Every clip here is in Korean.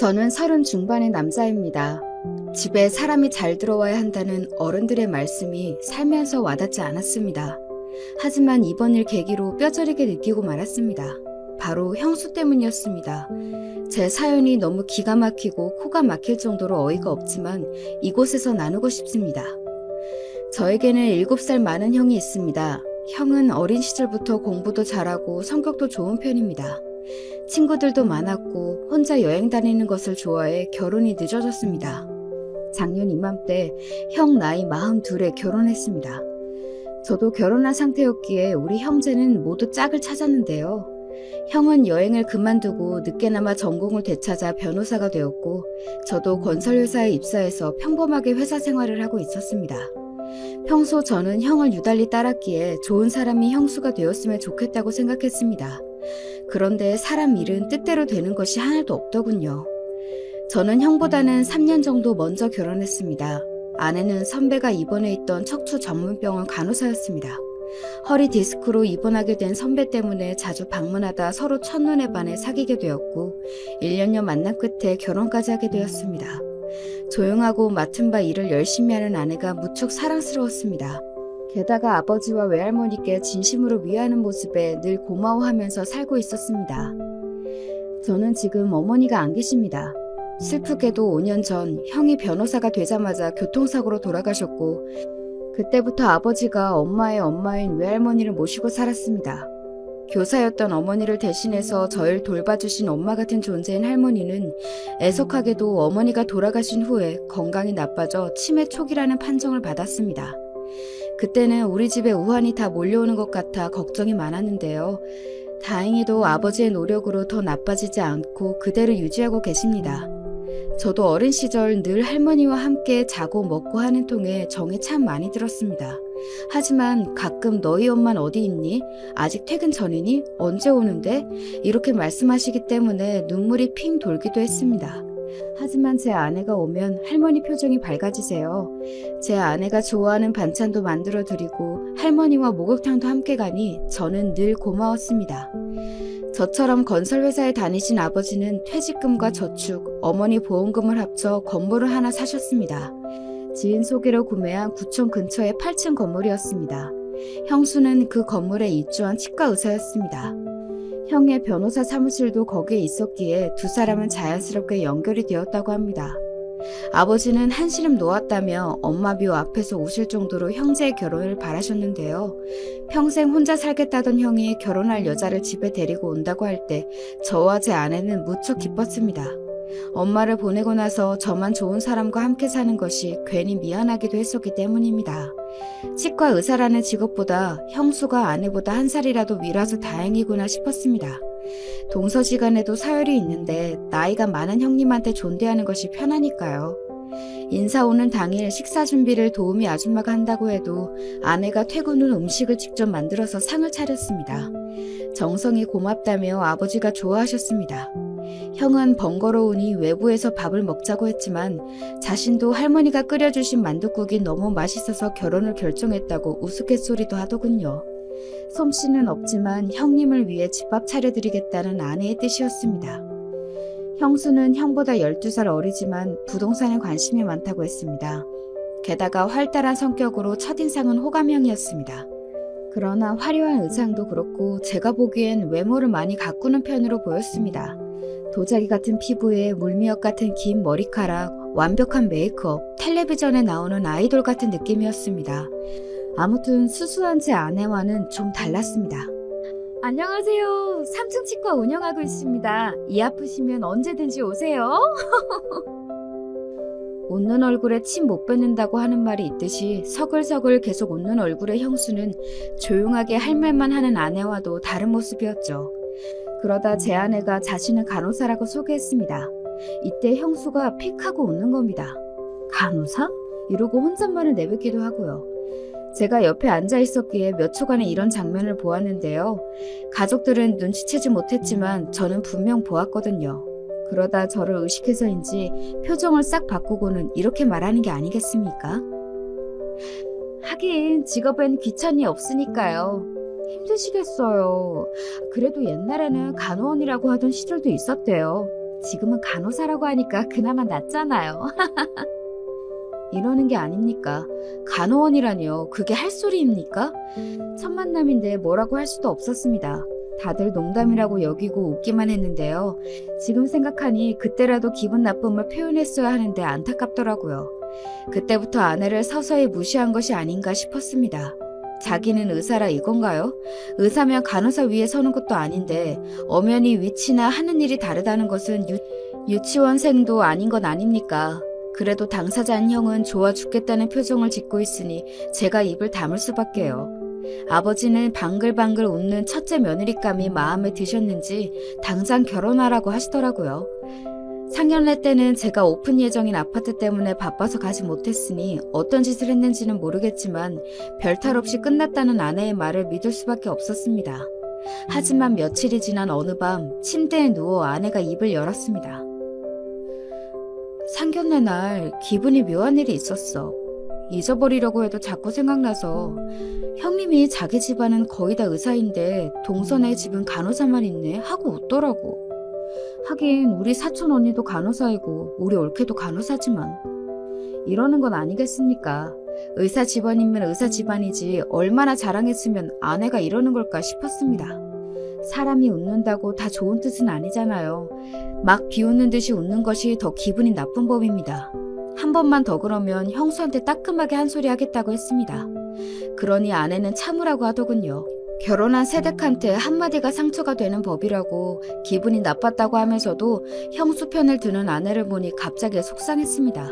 저는 30 중반의 남자입니다. 집에 사람이 잘 들어와야 한다는 어른들의 말씀이 살면서 와닿지 않았습니다. 하지만 이번 일 계기로 뼈저리게 느끼고 말았습니다. 바로 형수 때문이었습니다. 제 사연이 너무 기가 막히고 코가 막힐 정도로 어이가 없지만 이곳에서 나누고 싶습니다. 저에게는 7살 많은 형이 있습니다. 형은 어린 시절부터 공부도 잘하고 성격도 좋은 편입니다. 친구들도 많았고 혼자 여행 다니는 것을 좋아해 결혼이 늦어졌습니다. 작년 이맘때 형 나이 42에 결혼했습니다. 저도 결혼한 상태였기에 우리 형제는 모두 짝을 찾았는데요. 형은 여행을 그만두고 늦게나마 전공을 되찾아 변호사가 되었고 저도 건설회사에 입사해서 평범하게 회사 생활을 하고 있었습니다. 평소 저는 형을 유달리 따랐기에 좋은 사람이 형수가 되었으면 좋겠다고 생각했습니다. 그런데 사람 일은 뜻대로 되는 것이 하나도 없더군요. 저는 형보다는 3년 정도 먼저 결혼했습니다. 아내는 선배가 입원해 있던 척추 전문병원 간호사였습니다. 허리 디스크로 입원하게 된 선배 때문에 자주 방문하다 서로 첫눈에 반해 사귀게 되었고 1년여 만남 끝에 결혼까지 하게 되었습니다. 조용하고 맡은 바 일을 열심히 하는 아내가 무척 사랑스러웠습니다. 게다가 아버지와 외할머니께 진심으로 위하는 모습에 늘 고마워하면서 살고 있었습니다. 저는 지금 어머니가 안 계십니다. 슬프게도 5년 전 형이 변호사가 되자마자 교통사고로 돌아가셨고 그때부터 아버지가 엄마의 엄마인 외할머니를 모시고 살았습니다. 교사였던 어머니를 대신해서 저를 돌봐주신 엄마 같은 존재인 할머니는 애석하게도 어머니가 돌아가신 후에 건강이 나빠져 치매 초기라는 판정을 받았습니다. 그때는 우리 집에 우환이 다 몰려오는 것 같아 걱정이 많았는데요. 다행히도 아버지의 노력으로 더 나빠지지 않고 그대로 유지하고 계십니다. 저도 어린 시절 늘 할머니와 함께 자고 먹고 하는 통에 정이 참 많이 들었습니다. 하지만 가끔 너희 엄마는 어디 있니? 아직 퇴근 전이니? 언제 오는데? 이렇게 말씀하시기 때문에 눈물이 핑 돌기도 했습니다. 하지만 제 아내가 오면 할머니 표정이 밝아지세요. 제 아내가 좋아하는 반찬도 만들어 드리고 할머니와 목욕탕도 함께 가니 저는 늘 고마웠습니다. 저처럼 건설회사에 다니신 아버지는 퇴직금과 저축, 어머니 보험금을 합쳐 건물을 하나 사셨습니다. 지인 소개로 구매한 구청 근처의 8층 건물이었습니다. 형수는 그 건물에 입주한 치과 의사였습니다. 형의 변호사 사무실도 거기에 있었기에 두 사람은 자연스럽게 연결이 되었다고 합니다. 아버지는 한시름 놓았다며 엄마 묘 앞에서 우실 정도로 형제의 결혼을 바라셨는데요. 평생 혼자 살겠다던 형이 결혼할 여자를 집에 데리고 온다고 할 때 저와 제 아내는 무척 기뻤습니다. 엄마를 보내고 나서 저만 좋은 사람과 함께 사는 것이 괜히 미안하기도 했었기 때문입니다. 치과 의사라는 직업보다 형수가 아내보다 한 살이라도 위라서 다행이구나 싶었습니다. 동서지간에도 사열이 있는데 나이가 많은 형님한테 존대하는 것이 편하니까요. 인사 오는 당일 식사 준비를 도우미 아줌마가 한다고 해도 아내가 퇴근 후 음식을 직접 만들어서 상을 차렸습니다. 정성이 고맙다며 아버지가 좋아하셨습니다. 형은 번거로우니 외부에서 밥을 먹자고 했지만 자신도 할머니가 끓여주신 만둣국이 너무 맛있어서 결혼을 결정했다고 우스갯소리도 하더군요. 솜씨는 없지만 형님을 위해 집밥 차려드리겠다는 아내의 뜻이었습니다. 형수는 형보다 12살 어리지만 부동산에 관심이 많다고 했습니다. 게다가 활달한 성격으로 첫인상은 호감형이었습니다. 그러나 화려한 의상도 그렇고 제가 보기엔 외모를 많이 가꾸는 편으로 보였습니다. 도자기 같은 피부에 물미역 같은 긴 머리카락, 완벽한 메이크업, 텔레비전에 나오는 아이돌 같은 느낌이었습니다. 아무튼 수수한 제 아내와는 좀 달랐습니다. 안녕하세요. 3층 치과 운영하고 있습니다. 이 아프시면 언제든지 오세요. 웃는 얼굴에 침 못 뱉는다고 하는 말이 있듯이 서글서글 계속 웃는 얼굴의 형수는 조용하게 할 말만 하는 아내와도 다른 모습이었죠. 그러다 제 아내가 자신을 간호사라고 소개했습니다. 이때 형수가 픽 하고 웃는 겁니다. 간호사? 이러고 혼잣말을 내뱉기도 하고요. 제가 옆에 앉아 있었기에 몇 초간의 이런 장면을 보았는데요. 가족들은 눈치채지 못했지만 저는 분명 보았거든요. 그러다 저를 의식해서인지 표정을 싹 바꾸고는 이렇게 말하는 게 아니겠습니까? 하긴 직업엔 귀천이 없으니까요. 힘드시겠어요. 그래도 옛날에는 간호원이라고 하던 시절도 있었대요. 지금은 간호사라고 하니까 그나마 낫잖아요. 이러는 게 아닙니까? 간호원이라니요. 그게 할 소리입니까? 첫 만남인데 뭐라고 할 수도 없었습니다. 다들 농담이라고 여기고 웃기만 했는데요. 지금 생각하니 그때라도 기분 나쁨을 표현했어야 하는데 안타깝더라고요. 그때부터 아내를 서서히 무시한 것이 아닌가 싶었습니다. 자기는 의사라 이건가요? 의사면 간호사 위에 서는 것도 아닌데 엄연히 위치나 하는 일이 다르다는 것은 유치원생도 아닌 건 아닙니까? 그래도 당사자인 형은 좋아 죽겠다는 표정을 짓고 있으니 제가 입을 다물 수밖에요. 아버지는 방글방글 웃는 첫째 며느리감이 마음에 드셨는지 당장 결혼하라고 하시더라고요. 상견례 때는 제가 오픈 예정인 아파트 때문에 바빠서 가지 못했으니 어떤 짓을 했는지는 모르겠지만 별탈 없이 끝났다는 아내의 말을 믿을 수밖에 없었습니다. 하지만 며칠이 지난 어느 밤 침대에 누워 아내가 입을 열었습니다. 상견례 날 기분이 묘한 일이 있었어. 잊어버리려고 해도 자꾸 생각나서 형님이 자기 집안은 거의 다 의사인데 동선의 집은 간호사만 있네 하고 웃더라고. 하긴 우리 사촌 언니도 간호사이고 우리 올케도 간호사지만 이러는 건 아니겠습니까? 의사 집안이면 의사 집안이지 얼마나 자랑했으면 아내가 이러는 걸까 싶었습니다. 사람이 웃는다고 다 좋은 뜻은 아니잖아요. 막 비웃는 듯이 웃는 것이 더 기분이 나쁜 법입니다. 한 번만 더 그러면 형수한테 따끔하게 한 소리 하겠다고 했습니다. 그러니 아내는 참으라고 하더군요. 결혼한 새댁한테 한마디가 상처가 되는 법이라고 기분이 나빴다고 하면서도 형수 편을 드는 아내를 보니 갑자기 속상했습니다.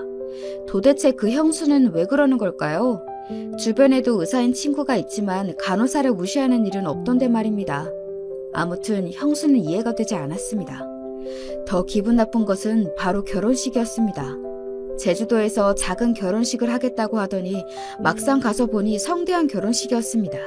도대체 그 형수는 왜 그러는 걸까요? 주변에도 의사인 친구가 있지만 간호사를 무시하는 일은 없던데 말입니다. 아무튼 형수는 이해가 되지 않았습니다. 더 기분 나쁜 것은 바로 결혼식이었습니다. 제주도에서 작은 결혼식을 하겠다고 하더니 막상 가서 보니 성대한 결혼식이었습니다.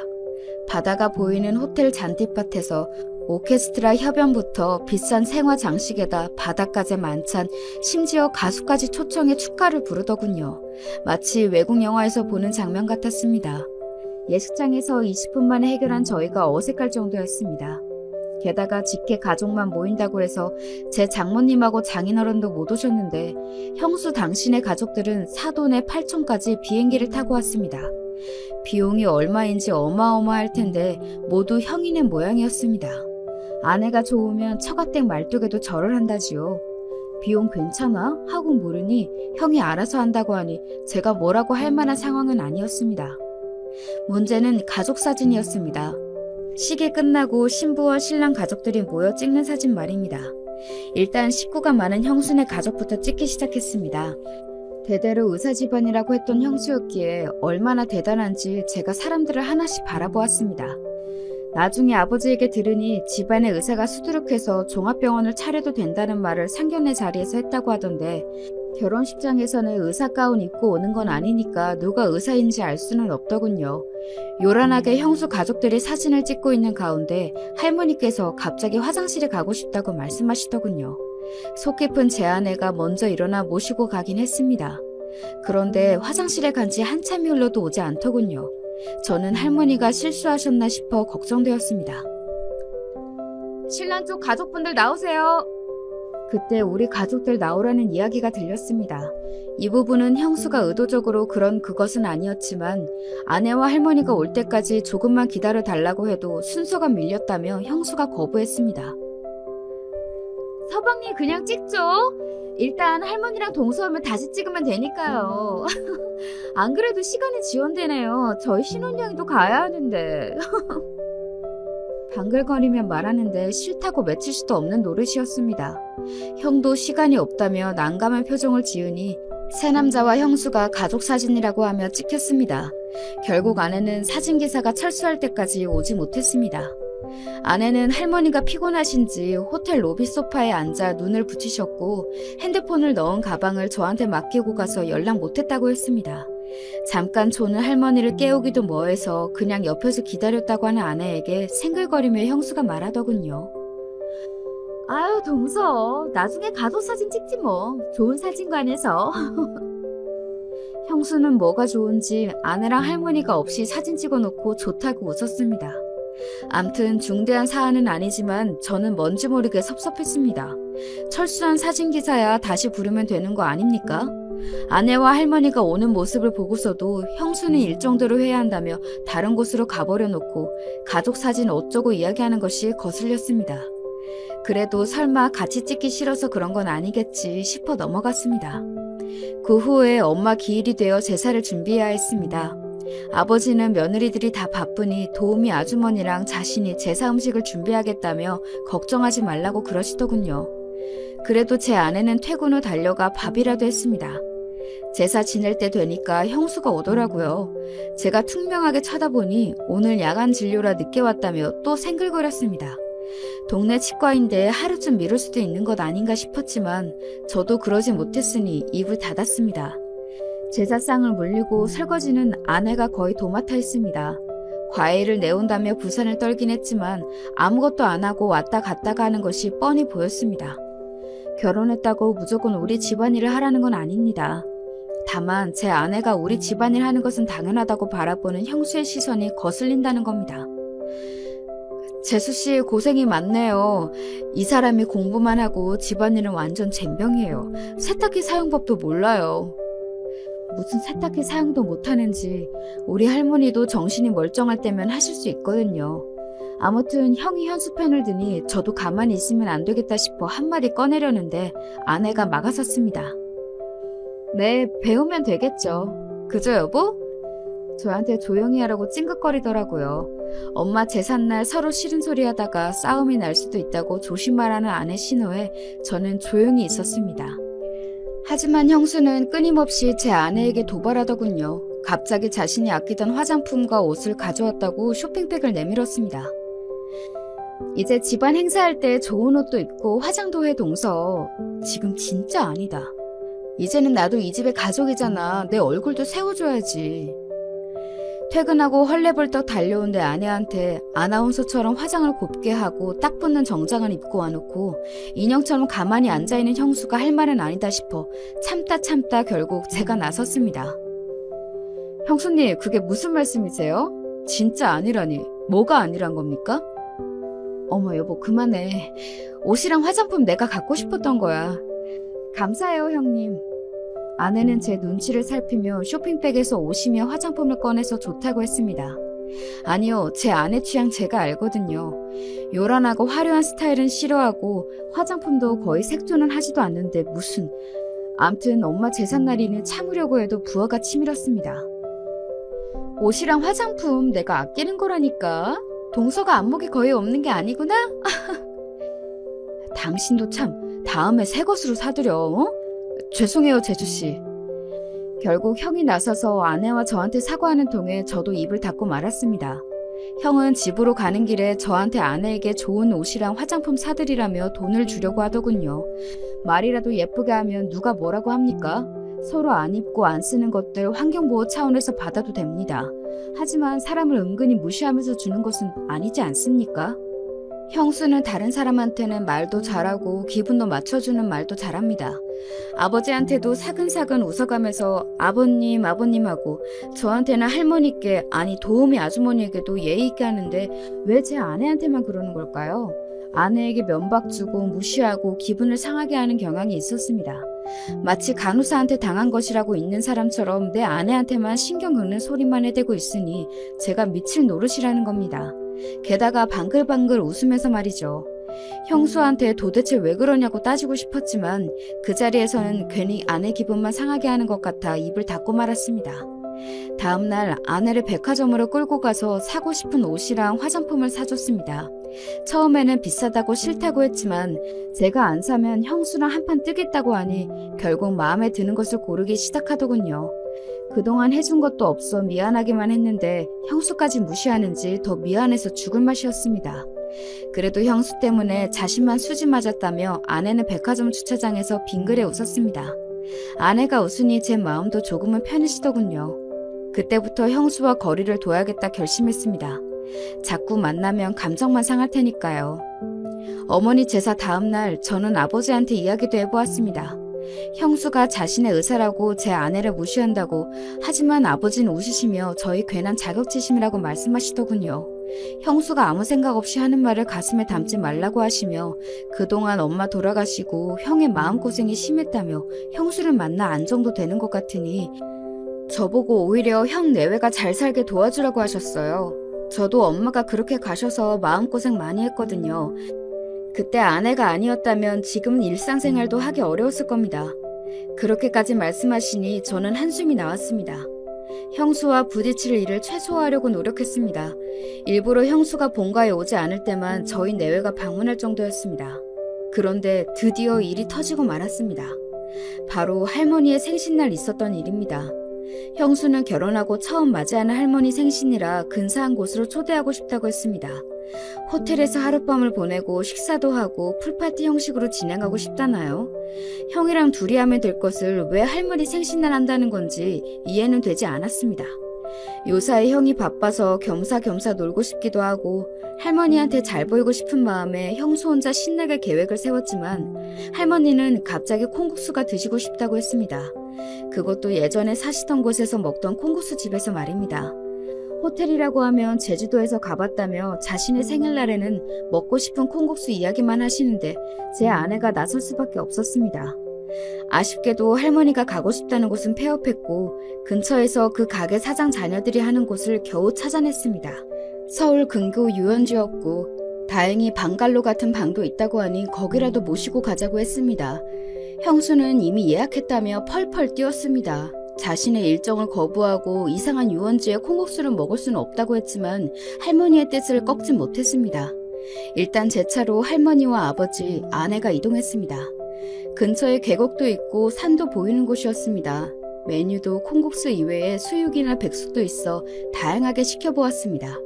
바다가 보이는 호텔 잔디밭에서 오케스트라 협연부터 비싼 생화 장식에다 바다까지 만찬, 심지어 가수까지 초청해 축가를 부르더군요. 마치 외국 영화에서 보는 장면 같았습니다. 예식장에서 20분 만에 해결한 저희가 어색할 정도였습니다. 게다가 직계 가족만 모인다고 해서 제 장모님하고 장인어른도 못 오셨는데 형수 당신의 가족들은 사돈의 8촌까지 비행기를 타고 왔습니다. 비용이 얼마인지 어마어마할 텐데 모두 형이네 모양이었습니다. 아내가 좋으면 처가댁 말뚝에도 절을 한다지요. 비용 괜찮아? 하고 물으니 형이 알아서 한다고 하니 제가 뭐라고 할 만한 상황은 아니었습니다. 문제는 가족 사진이었습니다. 시기 끝나고 신부와 신랑 가족들이 모여 찍는 사진 말입니다. 일단 식구가 많은 형수네 가족부터 찍기 시작했습니다. 대대로 의사 집안이라고 했던 형수였기에 얼마나 대단한지 제가 사람들을 하나씩 바라보았습니다. 나중에 아버지에게 들으니 집안의 의사가 수두룩해서 종합병원을 차려도 된다는 말을 상견례 자리에서 했다고 하던데 결혼식장에서는 의사 가운 입고 오는 건 아니니까 누가 의사인지 알 수는 없더군요. 요란하게 형수 가족들이 사진을 찍고 있는 가운데 할머니께서 갑자기 화장실에 가고 싶다고 말씀하시더군요. 속 깊은 제 아내가 먼저 일어나 모시고 가긴 했습니다. 그런데 화장실에 간 지 한참이 흘러도 오지 않더군요. 저는 할머니가 실수하셨나 싶어 걱정되었습니다. 신랑 쪽 가족분들 나오세요. 그때 우리 가족들 나오라는 이야기가 들렸습니다. 이 부분은 형수가 의도적으로 그런 그것은 아니었지만 아내와 할머니가 올 때까지 조금만 기다려 달라고 해도 순서가 밀렸다며 형수가 거부했습니다. 서방님 그냥 찍죠. 일단 할머니랑 동서 오면 다시 찍으면 되니까요. 안 그래도 시간이 지연되네요. 저희 신혼여행도 가야 하는데. 방글거리며 말하는데 싫다고 맺힐 수도 없는 노릇이었습니다. 형도 시간이 없다며 난감한 표정을 지으니 새 남자와 형수가 가족 사진이라고 하며 찍혔습니다. 결국 아내는 사진기사가 철수할 때까지 오지 못했습니다. 아내는 할머니가 피곤하신지 호텔 로비 소파에 앉아 눈을 붙이셨고 핸드폰을 넣은 가방을 저한테 맡기고 가서 연락 못했다고 했습니다. 잠깐 조는 할머니를 깨우기도 뭐해서 그냥 옆에서 기다렸다고 하는 아내에게 생글거리며 형수가 말하더군요. 아유 동서 나중에 가족 사진 찍지 뭐 좋은 사진관에서. 형수는 뭐가 좋은지 아내랑 할머니가 없이 사진 찍어놓고 좋다고 웃었습니다. 암튼 중대한 사안은 아니지만 저는 뭔지 모르게 섭섭했습니다. 철수한 사진기사야 다시 부르면 되는 거 아닙니까? 아내와 할머니가 오는 모습을 보고서도 형수는 일정대로 해야 한다며 다른 곳으로 가버려 놓고 가족 사진 어쩌고 이야기하는 것이 거슬렸습니다. 그래도 설마 같이 찍기 싫어서 그런 건 아니겠지 싶어 넘어갔습니다. 그 후에 엄마 기일이 되어 제사를 준비해야 했습니다. 아버지는 며느리들이 다 바쁘니 도우미 아주머니랑 자신이 제사 음식을 준비하겠다며 걱정하지 말라고 그러시더군요. 그래도 제 아내는 퇴근 후 달려가 밥이라도 했습니다. 제사 지낼 때 되니까 형수가 오더라고요. 제가 퉁명하게 쳐다보니 오늘 야간 진료라 늦게 왔다며 또 생글거렸습니다. 동네 치과인데 하루쯤 미룰 수도 있는 것 아닌가 싶었지만 저도 그러지 못했으니 입을 닫았습니다. 제사상을 물리고 설거지는 아내가 거의 도맡아 했습니다. 과일을 내온다며 부산을 떨긴 했지만 아무것도 안 하고 왔다 갔다가 하는 것이 뻔히 보였습니다. 결혼했다고 무조건 우리 집안일을 하라는 건 아닙니다. 다만 제 아내가 우리 집안일 하는 것은 당연하다고 바라보는 형수의 시선이 거슬린다는 겁니다. 재수씨 고생이 많네요. 이 사람이 공부만 하고 집안일은 완전 젬병이에요. 세탁기 사용법도 몰라요. 무슨 세탁기 사용도 못하는지 우리 할머니도 정신이 멀쩡할 때면 하실 수 있거든요. 아무튼 형이 현수펜을 드니 저도 가만히 있으면 안 되겠다 싶어 한마디 꺼내려는데 아내가 막아섰습니다. 네, 배우면 되겠죠. 그죠 여보? 저한테 조용히 하라고 찡긋거리더라고요. 엄마 제삿날 서로 싫은 소리 하다가 싸움이 날 수도 있다고 조심하라는 아내 신호에 저는 조용히 있었습니다. 하지만 형수는 끊임없이 제 아내에게 도발하더군요. 갑자기 자신이 아끼던 화장품과 옷을 가져왔다고 쇼핑백을 내밀었습니다. 이제 집안 행사할 때 좋은 옷도 입고 화장도 해 동서. 지금 진짜 아니다. 이제는 나도 이 집의 가족이잖아. 내 얼굴도 세워줘야지. 퇴근하고 헐레벌떡 달려온 내 아내한테 아나운서처럼 화장을 곱게 하고 딱 붙는 정장을 입고 와놓고 인형처럼 가만히 앉아있는 형수가 할 말은 아니다 싶어 참다 결국 제가 나섰습니다. 형수님, 그게 무슨 말씀이세요? 진짜 아니라니. 뭐가 아니란 겁니까? 어머 여보 그만해. 옷이랑 화장품 내가 갖고 싶었던 거야. 감사해요 형님. 아내는 제 눈치를 살피며 쇼핑백에서 옷이며 화장품을 꺼내서 좋다고 했습니다. 아니요, 제 아내 취향 제가 알거든요. 요란하고 화려한 스타일은 싫어하고 화장품도 거의 색조는 하지도 않는데 무슨. 암튼 엄마 제삿날이니 참으려고 해도 부하가 치밀었습니다. 옷이랑 화장품 내가 아끼는 거라니까. 동서가 안목이 거의 없는 게 아니구나? 당신도 참 다음에 새 것으로 사두려. 어? 죄송해요 제주씨. 결국 형이 나서서 아내와 저한테 사과하는 통에 저도 입을 닫고 말았습니다. 형은 집으로 가는 길에 저한테 아내에게 좋은 옷이랑 화장품 사드리라며 돈을 주려고 하더군요. 말이라도 예쁘게 하면 누가 뭐라고 합니까? 서로 안 입고 안 쓰는 것들 환경보호 차원에서 받아도 됩니다. 하지만 사람을 은근히 무시하면서 주는 것은 아니지 않습니까? 형수는 다른 사람한테는 말도 잘하고 기분도 맞춰주는 말도 잘합니다. 아버지한테도 사근사근 웃어가면서 아버님 하고 저한테는 할머니께 아니 도우미 아주머니에게도 예의 있게 하는데 왜 제 아내한테만 그러는 걸까요? 아내에게 면박 주고 무시하고 기분을 상하게 하는 경향이 있었습니다. 마치 간호사한테 당한 것이라고 있는 사람처럼 내 아내한테만 신경 긁는 소리만 해대고 있으니 제가 미칠 노릇이라는 겁니다. 게다가 방글방글 웃으면서 말이죠. 형수한테 도대체 왜 그러냐고 따지고 싶었지만 그 자리에서는 괜히 아내 기분만 상하게 하는 것 같아 입을 닫고 말았습니다. 다음날 아내를 백화점으로 끌고 가서 사고 싶은 옷이랑 화장품을 사줬습니다. 처음에는 비싸다고 싫다고 했지만 제가 안 사면 형수랑 한판 뜨겠다고 하니 결국 마음에 드는 것을 고르기 시작하더군요. 그동안 해준 것도 없어 미안하기만 했는데 형수까지 무시하는지 더 미안해서 죽을 맛이었습니다. 그래도 형수 때문에 자신만 수지 맞았다며 아내는 백화점 주차장에서 빙그레 웃었습니다. 아내가 웃으니 제 마음도 조금은 편해지더군요. 그때부터 형수와 거리를 둬야겠다 결심했습니다. 자꾸 만나면 감정만 상할 테니까요. 어머니 제사 다음날 저는 아버지한테 이야기도 해보았습니다. 형수가 자신의 의사라고 제 아내를 무시한다고. 하지만 아버지는 웃으시며 저희 괜한 자격지심이라고 말씀하시더군요. 형수가 아무 생각 없이 하는 말을 가슴에 담지 말라고 하시며 그동안 엄마 돌아가시고 형의 마음고생이 심했다며 형수를 만나 안정도 되는 것 같으니 저보고 오히려 형 내외가 잘 살게 도와주라고 하셨어요. 저도 엄마가 그렇게 가셔서 마음고생 많이 했거든요. 그때 아내가 아니었다면 지금은 일상생활도 하기 어려웠을 겁니다. 그렇게까지 말씀하시니 저는 한숨이 나왔습니다. 형수와 부딪힐 일을 최소화하려고 노력했습니다. 일부러 형수가 본가에 오지 않을 때만 저희 내외가 방문할 정도였습니다. 그런데 드디어 일이 터지고 말았습니다. 바로 할머니의 생신날 있었던 일입니다. 형수는 결혼하고 처음 맞이하는 할머니 생신이라 근사한 곳으로 초대하고 싶다고 했습니다. 호텔에서 하룻밤을 보내고 식사도 하고 풀파티 형식으로 진행하고 싶다나요? 형이랑 둘이 하면 될 것을 왜 할머니 생신날 한다는 건지 이해는 되지 않았습니다. 요사이 형이 바빠서 겸사겸사 놀고 싶기도 하고 할머니한테 잘 보이고 싶은 마음에 형수 혼자 신나게 계획을 세웠지만 할머니는 갑자기 콩국수가 드시고 싶다고 했습니다. 그것도 예전에 사시던 곳에서 먹던 콩국수 집에서 말입니다. 호텔이라고 하면 제주도에서 가봤다며 자신의 생일날에는 먹고 싶은 콩국수 이야기만 하시는데 제 아내가 나설 수밖에 없었습니다. 아쉽게도 할머니가 가고 싶다는 곳은 폐업했고 근처에서 그 가게 사장 자녀들이 하는 곳을 겨우 찾아냈습니다. 서울 근교 유원지였고 다행히 방갈로 같은 방도 있다고 하니 거기라도 모시고 가자고 했습니다. 형수는 이미 예약했다며 펄펄 뛰었습니다. 자신의 일정을 거부하고 이상한 유원지에 콩국수를 먹을 수는 없다고 했지만 할머니의 뜻을 꺾지 못했습니다. 일단 제 차로 할머니와 아버지, 아내가 이동했습니다. 근처에 계곡도 있고 산도 보이는 곳이었습니다. 메뉴도 콩국수 이외에 수육이나 백숙도 있어 다양하게 시켜보았습니다.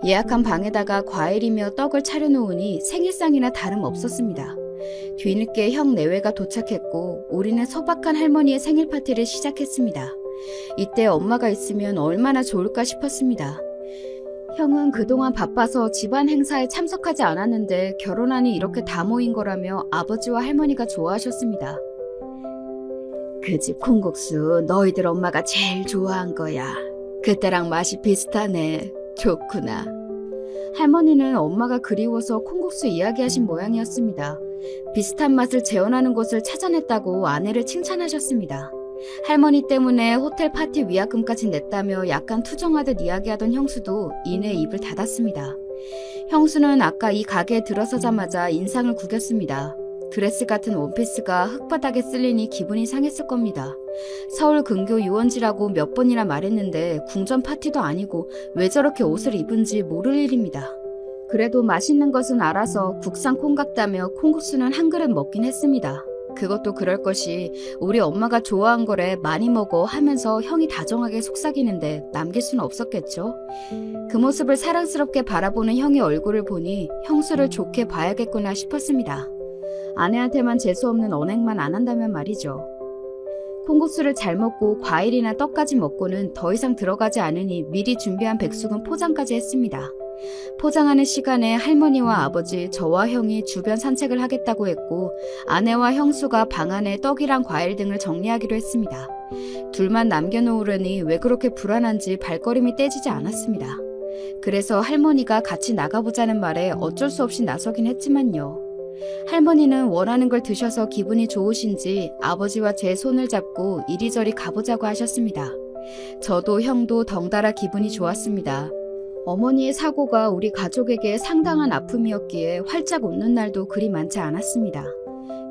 예약한 방에다가 과일이며 떡을 차려놓으니 생일상이나 다름없었습니다. 뒤늦게 형 내외가 도착했고 우리는 소박한 할머니의 생일 파티를 시작했습니다. 이때 엄마가 있으면 얼마나 좋을까 싶었습니다. 형은 그동안 바빠서 집안 행사에 참석하지 않았는데 결혼하니 이렇게 다 모인 거라며 아버지와 할머니가 좋아하셨습니다. 그 집 콩국수 너희들 엄마가 제일 좋아한 거야. 그때랑 맛이 비슷하네. 좋구나. 할머니는 엄마가 그리워서 콩국수 이야기하신 모양이었습니다. 비슷한 맛을 재현하는 곳을 찾아냈다고 아내를 칭찬하셨습니다. 할머니 때문에 호텔 파티 위약금까지 냈다며 약간 투정하듯 이야기하던 형수도 이내 입을 닫았습니다. 형수는 아까 이 가게에 들어서자마자 인상을 구겼습니다. 드레스 같은 원피스가 흙바닥에 쓸리니 기분이 상했을 겁니다. 서울 근교 유원지라고 몇 번이나 말했는데 궁전 파티도 아니고 왜 저렇게 옷을 입은지 모를 일입니다. 그래도 맛있는 것은 알아서 국산 콩 같다며 콩국수는 한 그릇 먹긴 했습니다. 그것도 그럴 것이 우리 엄마가 좋아한 거래 많이 먹어 하면서 형이 다정하게 속삭이는데 남길 수는 없었겠죠. 그 모습을 사랑스럽게 바라보는 형의 얼굴을 보니 형수를 좋게 봐야겠구나 싶었습니다. 아내한테만 재수없는 언행만 안 한다면 말이죠. 콩국수를 잘 먹고 과일이나 떡까지 먹고는 더 이상 들어가지 않으니 미리 준비한 백숙은 포장까지 했습니다. 포장하는 시간에 할머니와 아버지, 저와 형이 주변 산책을 하겠다고 했고 아내와 형수가 방 안에 떡이랑 과일 등을 정리하기로 했습니다. 둘만 남겨놓으려니 왜 그렇게 불안한지 발걸음이 떼지지 않았습니다. 그래서 할머니가 같이 나가보자는 말에 어쩔 수 없이 나서긴 했지만요. 할머니는 원하는 걸 드셔서 기분이 좋으신지 아버지와 제 손을 잡고 이리저리 가보자고 하셨습니다. 저도 형도 덩달아 기분이 좋았습니다. 어머니의 사고가 우리 가족에게 상당한 아픔이었기에 활짝 웃는 날도 그리 많지 않았습니다.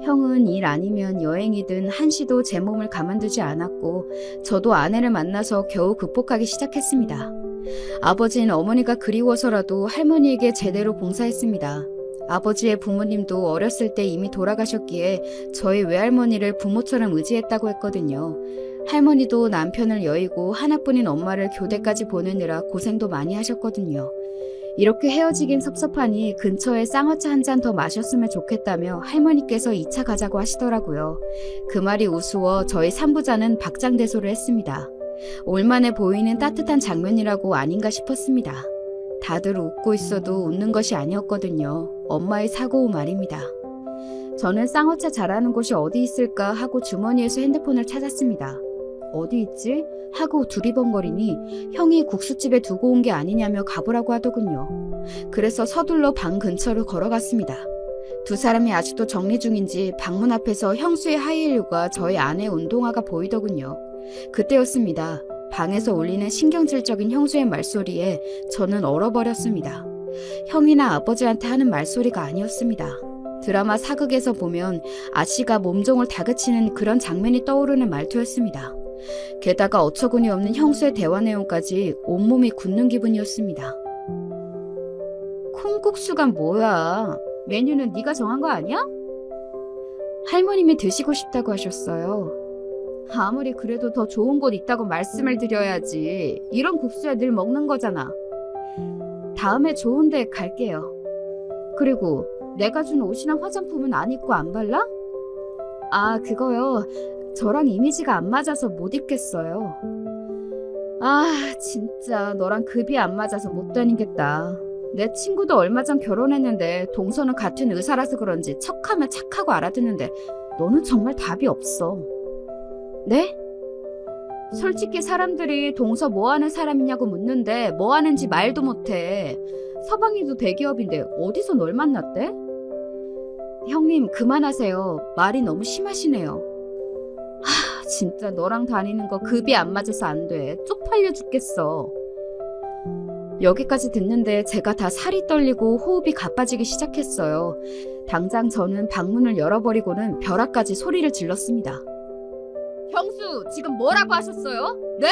형은 일 아니면 여행이든 한시도 제 몸을 가만두지 않았고 저도 아내를 만나서 겨우 극복하기 시작했습니다. 아버지는 어머니가 그리워서라도 할머니에게 제대로 봉사했습니다. 아버지의 부모님도 어렸을 때 이미 돌아가셨기에 저희 외할머니를 부모처럼 의지했다고 했거든요. 할머니도 남편을 여의고 하나뿐인 엄마를 교대까지 보내느라 고생도 많이 하셨거든요. 이렇게 헤어지긴 섭섭하니 근처에 쌍화차 한 잔 더 마셨으면 좋겠다며 할머니께서 2차 가자고 하시더라고요. 그 말이 우스워 저희 삼부자는 박장대소를 했습니다. 올만해 보이는 따뜻한 장면이라고 아닌가 싶었습니다. 다들 웃고 있어도 웃는 것이 아니었거든요. 엄마의 사고 후 말입니다. 저는 쌍화차 잘하는 곳이 어디 있을까 하고 주머니에서 핸드폰을 찾았습니다. 어디 있지? 하고 두리번거리니 형이 국수집에 두고 온 게 아니냐며 가보라고 하더군요. 그래서 서둘러 방 근처로 걸어갔습니다. 두 사람이 아직도 정리 중인지 방문 앞에서 형수의 하이힐과 저희 아내의 운동화가 보이더군요. 그때였습니다. 방에서 울리는 신경질적인 형수의 말소리에 저는 얼어버렸습니다. 형이나 아버지한테 하는 말소리가 아니었습니다. 드라마 사극에서 보면 아씨가 몸종을 다그치는 그런 장면이 떠오르는 말투였습니다. 게다가 어처구니 없는 형수의 대화 내용까지 온몸이 굳는 기분이었습니다. 콩국수가 뭐야? 메뉴는 네가 정한 거 아니야? 할머님이 드시고 싶다고 하셨어요. 아무리 그래도 더 좋은 곳 있다고 말씀을 드려야지. 이런 국수야 늘 먹는 거잖아. 다음에 좋은 데 갈게요. 그리고 내가 준 옷이나 화장품은 안 입고 안 발라? 아, 그거요. 저랑 이미지가 안 맞아서 못 입겠어요. 아, 진짜 너랑 급이 안 맞아서 못 다니겠다. 내 친구도 얼마 전 결혼했는데 동서는 같은 의사라서 그런지 척하면 착하고 알아듣는데 너는 정말 답이 없어. 네? 솔직히 사람들이 동서 뭐 하는 사람이냐고 묻는데 뭐 하는지 말도 못해. 서방이도 대기업인데 어디서 널 만났대? 형님 그만하세요. 말이 너무 심하시네요. 진짜 너랑 다니는 거 급이 안 맞아서 안 돼. 쪽팔려 죽겠어. 여기까지 듣는데 제가 다 살이 떨리고 호흡이 가빠지기 시작했어요. 당장 저는 방문을 열어버리고는 벼락까지 소리를 질렀습니다. 형수, 지금 뭐라고 하셨어요? 네?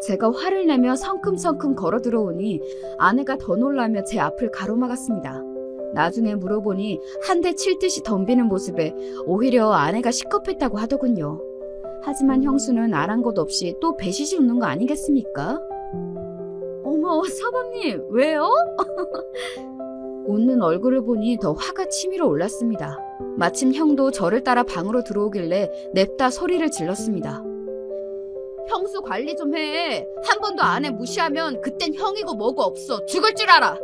제가 화를 내며 성큼성큼 걸어 들어오니 아내가 더 놀라며 제 앞을 가로막았습니다. 나중에 물어보니 한 대 칠 듯이 덤비는 모습에 오히려 아내가 시겁했다고 하더군요. 하지만 형수는 아랑곳 없이 또 배시시 웃는 거 아니겠습니까? 어머, 서방님, 왜요? 웃는 얼굴을 보니 더 화가 치밀어 올랐습니다. 마침 형도 저를 따라 방으로 들어오길래 냅다 소리를 질렀습니다. 형수 관리 좀 해. 한 번도 아내 무시하면 그땐 형이고 뭐고 없어. 죽을 줄 알아.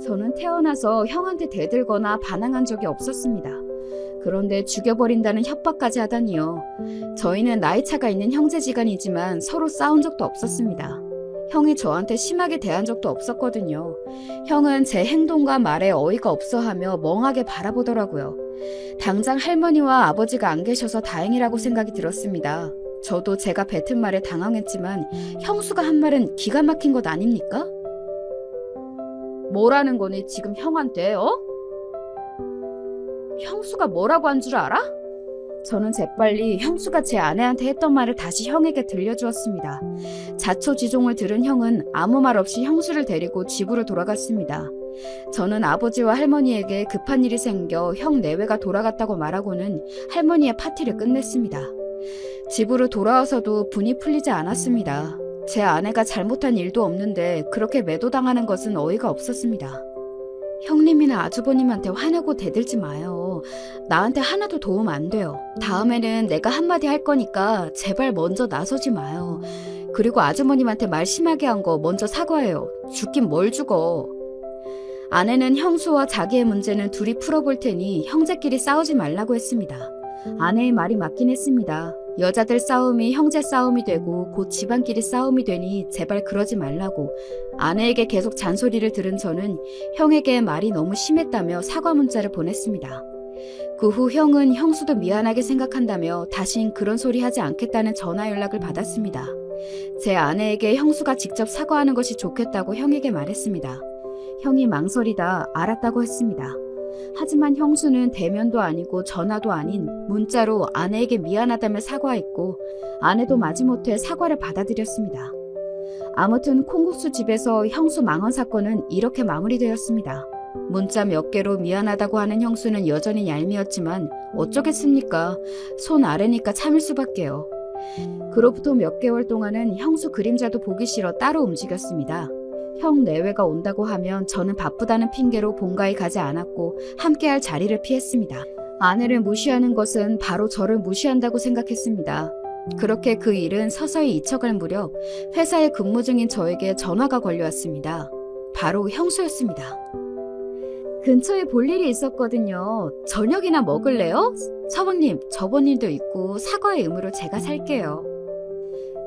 저는 태어나서 형한테 대들거나 반항한 적이 없었습니다. 그런데 죽여버린다는 협박까지 하다니요. 저희는 나이차가 있는 형제지간이지만 서로 싸운 적도 없었습니다. 형이 저한테 심하게 대한 적도 없었거든요. 형은 제 행동과 말에 어이가 없어하며 멍하게 바라보더라고요. 당장 할머니와 아버지가 안 계셔서 다행이라고 생각이 들었습니다. 저도 제가 뱉은 말에 당황했지만 형수가 한 말은 기가 막힌 것 아닙니까? 뭐라는 거니 지금 형한테, 어? 형수가 뭐라고 한 줄 알아? 저는 재빨리 형수가 제 아내한테 했던 말을 다시 형에게 들려주었습니다. 자초지종을 들은 형은 아무 말 없이 형수를 데리고 집으로 돌아갔습니다. 저는 아버지와 할머니에게 급한 일이 생겨 형 내외가 돌아갔다고 말하고는 할머니의 파티를 끝냈습니다. 집으로 돌아와서도 분이 풀리지 않았습니다. 제 아내가 잘못한 일도 없는데 그렇게 매도당하는 것은 어이가 없었습니다. 형님이나 아주버님한테 화내고 대들지 마요. 나한테 하나도 도움 안 돼요. 다음에는 내가 한마디 할 거니까 제발 먼저 나서지 마요. 그리고 아주머님한테 말 심하게 한 거 먼저 사과해요. 죽긴 뭘 죽어. 아내는 형수와 자기의 문제는 둘이 풀어볼 테니 형제끼리 싸우지 말라고 했습니다. 아내의 말이 맞긴 했습니다. 여자들 싸움이 형제 싸움이 되고 곧 집안끼리 싸움이 되니 제발 그러지 말라고. 아내에게 계속 잔소리를 들은 저는 형에게 말이 너무 심했다며 사과 문자를 보냈습니다. 그 후 형은 형수도 미안하게 생각한다며 다신 그런 소리 하지 않겠다는 전화 연락을 받았습니다. 제 아내에게 형수가 직접 사과하는 것이 좋겠다고 형에게 말했습니다. 형이 망설이다 알았다고 했습니다. 하지만 형수는 대면도 아니고 전화도 아닌 문자로 아내에게 미안하다며 사과했고 아내도 마지못해 사과를 받아들였습니다. 아무튼 콩국수 집에서 형수 망언 사건은 이렇게 마무리되었습니다. 문자 몇 개로 미안하다고 하는 형수는 여전히 얄미웠지만 어쩌겠습니까? 손 아래니까 참을 수밖에요. 그로부터 몇 개월 동안은 형수 그림자도 보기 싫어 따로 움직였습니다. 형 내외가 온다고 하면 저는 바쁘다는 핑계로 본가에 가지 않았고 함께할 자리를 피했습니다. 아내를 무시하는 것은 바로 저를 무시한다고 생각했습니다. 그렇게 그 일은 서서히 잊혀갈 무렵 회사에 근무 중인 저에게 전화가 걸려왔습니다. 바로 형수였습니다. 근처에 볼 일이 있었거든요. 저녁이나 먹을래요? 서방님, 저번 일도 있고 사과의 의무로 제가 살게요.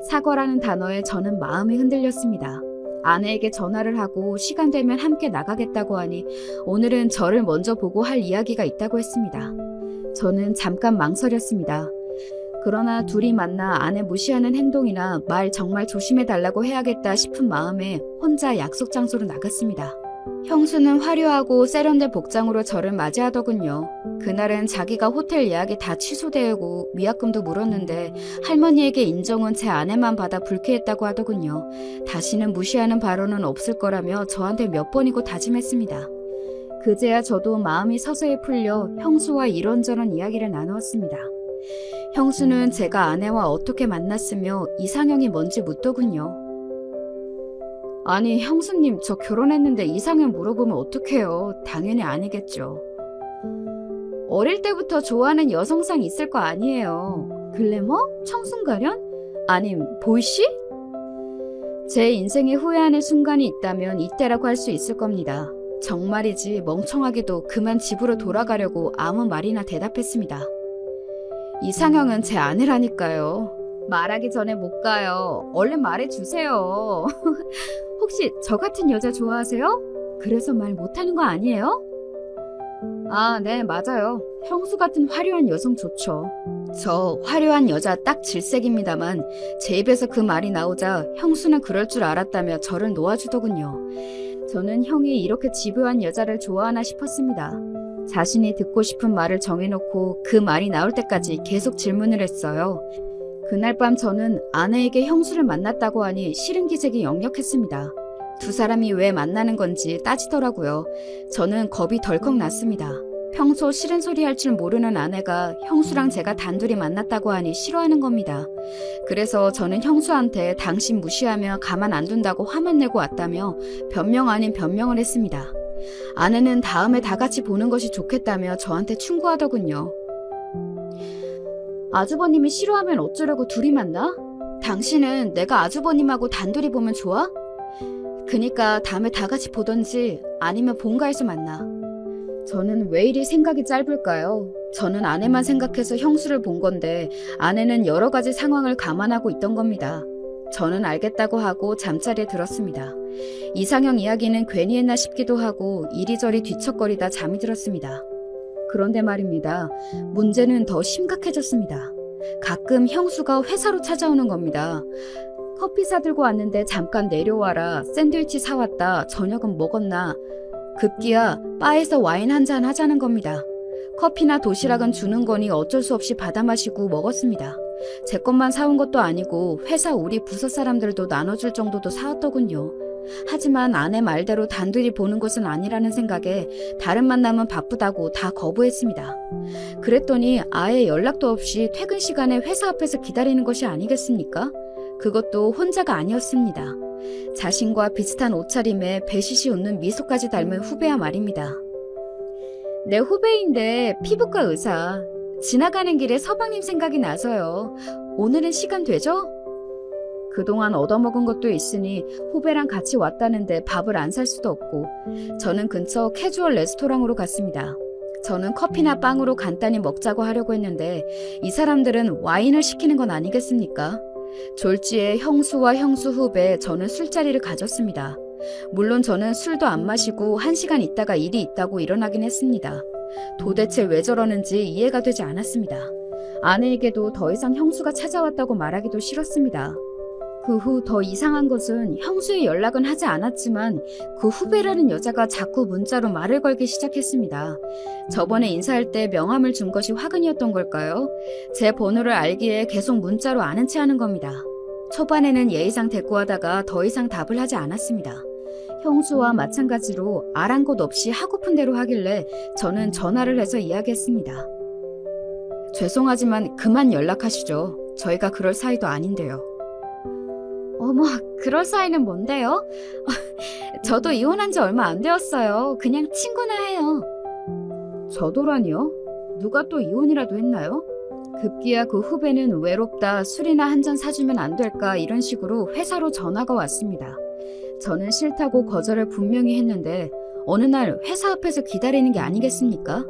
사과라는 단어에 저는 마음이 흔들렸습니다. 아내에게 전화를 하고 시간 되면 함께 나가겠다고 하니 오늘은 저를 먼저 보고 할 이야기가 있다고 했습니다. 저는 잠깐 망설였습니다. 그러나 둘이 만나 아내 무시하는 행동이나 말 정말 조심해달라고 해야겠다 싶은 마음에 혼자 약속 장소로 나갔습니다. 형수는 화려하고 세련된 복장으로 저를 맞이하더군요. 그날은 자기가 호텔 예약이 다 취소되고 미약금도 물었는데 할머니에게 인정은 제 아내만 받아 불쾌했다고 하더군요. 다시는 무시하는 발언은 없을 거라며 저한테 몇 번이고 다짐했습니다. 그제야 저도 마음이 서서히 풀려 형수와 이런저런 이야기를 나누었습니다. 형수는 제가 아내와 어떻게 만났으며 이상형이 뭔지 묻더군요. 아니, 형수님, 저 결혼했는데 이상형 물어보면 어떡해요? 당연히 아니겠죠. 어릴 때부터 좋아하는 여성상 있을 거 아니에요. 글래머? 청순가련? 아님, 보이시? 제 인생에 후회하는 순간이 있다면 이때라고 할 수 있을 겁니다. 정말이지 멍청하게도 그만 집으로 돌아가려고 아무 말이나 대답했습니다. 이상형은 제 아내라니까요. 말하기 전에 못 가요. 얼른 말해주세요. 혹시 저 같은 여자 좋아하세요? 그래서 말 못하는 거 아니에요? 아, 네, 맞아요. 형수 같은 화려한 여성 좋죠. 저 화려한 여자 딱 질색입니다만 제 입에서 그 말이 나오자 형수는 그럴 줄 알았다며 저를 놓아주더군요. 저는 형이 이렇게 집요한 여자를 좋아하나 싶었습니다. 자신이 듣고 싶은 말을 정해놓고 그 말이 나올 때까지 계속 질문을 했어요. 그날 밤 저는 아내에게 형수를 만났다고 하니 싫은 기색이 역력했습니다. 두 사람이 왜 만나는 건지 따지더라고요. 저는 겁이 덜컥 났습니다. 평소 싫은 소리 할 줄 모르는 아내가 형수랑 제가 단둘이 만났다고 하니 싫어하는 겁니다. 그래서 저는 형수한테 당신 무시하며 가만 안 둔다고 화만 내고 왔다며 변명 아닌 변명을 했습니다. 아내는 다음에 다 같이 보는 것이 좋겠다며 저한테 충고하더군요. 아주버님이 싫어하면 어쩌려고 둘이 만나? 당신은 내가 아주버님하고 단둘이 보면 좋아? 그니까 다음에 다 같이 보던지 아니면 본가에서 만나. 저는 왜 이리 생각이 짧을까요? 저는 아내만 생각해서 형수를 본 건데 아내는 여러 가지 상황을 감안하고 있던 겁니다. 저는 알겠다고 하고 잠자리에 들었습니다. 이상형 이야기는 괜히 했나 싶기도 하고 이리저리 뒤척거리다 잠이 들었습니다. 그런데 말입니다. 문제는 더 심각해졌습니다. 가끔 형수가 회사로 찾아오는 겁니다. 커피 사들고 왔는데 잠깐 내려와라. 샌드위치 사왔다. 저녁은 먹었나. 급기야 바에서 와인 한잔 하자는 겁니다. 커피나 도시락은 주는 거니 어쩔 수 없이 받아 마시고 먹었습니다. 제 것만 사온 것도 아니고 회사 우리 부서 사람들도 나눠줄 정도도 사왔더군요. 하지만 아내 말대로 단둘이 보는 것은 아니라는 생각에 다른 만남은 바쁘다고 다 거부했습니다. 그랬더니 아예 연락도 없이 퇴근 시간에 회사 앞에서 기다리는 것이 아니겠습니까? 그것도 혼자가 아니었습니다. 자신과 비슷한 옷차림에 배시시 웃는 미소까지 닮은 후배야 말입니다. 내 후배인데 피부과 의사. 지나가는 길에 서방님 생각이 나서요. 오늘은 시간 되죠? 그동안 얻어먹은 것도 있으니 후배랑 같이 왔다는데 밥을 안 살 수도 없고 저는 근처 캐주얼 레스토랑으로 갔습니다. 저는 커피나 빵으로 간단히 먹자고 하려고 했는데 이 사람들은 와인을 시키는 건 아니겠습니까? 졸지에 형수와 형수 후배 저는 술자리를 가졌습니다. 물론 저는 술도 안 마시고 1시간 있다가 일이 있다고 일어나긴 했습니다. 도대체 왜 저러는지 이해가 되지 않았습니다. 아내에게도 더 이상 형수가 찾아왔다고 말하기도 싫었습니다. 그 후 더 이상한 것은 형수의 연락은 하지 않았지만 그 후배라는 여자가 자꾸 문자로 말을 걸기 시작했습니다. 저번에 인사할 때 명함을 준 것이 화근이었던 걸까요? 제 번호를 알기에 계속 문자로 아는 체 하는 겁니다. 초반에는 예의상 대꾸하다가 더 이상 답을 하지 않았습니다. 형수와 마찬가지로 아랑곳 없이 하고픈 대로 하길래 저는 전화를 해서 이야기했습니다. 죄송하지만 그만 연락하시죠. 저희가 그럴 사이도 아닌데요. 어머, 그럴 사이는 뭔데요? 저도 이혼한 지 얼마 안 되었어요. 그냥 친구나 해요. 저도라니요? 누가 또 이혼이라도 했나요? 급기야 그 후배는 외롭다, 술이나 한 잔 사주면 안 될까 이런 식으로 회사로 전화가 왔습니다. 저는 싫다고 거절을 분명히 했는데 어느 날 회사 앞에서 기다리는 게 아니겠습니까?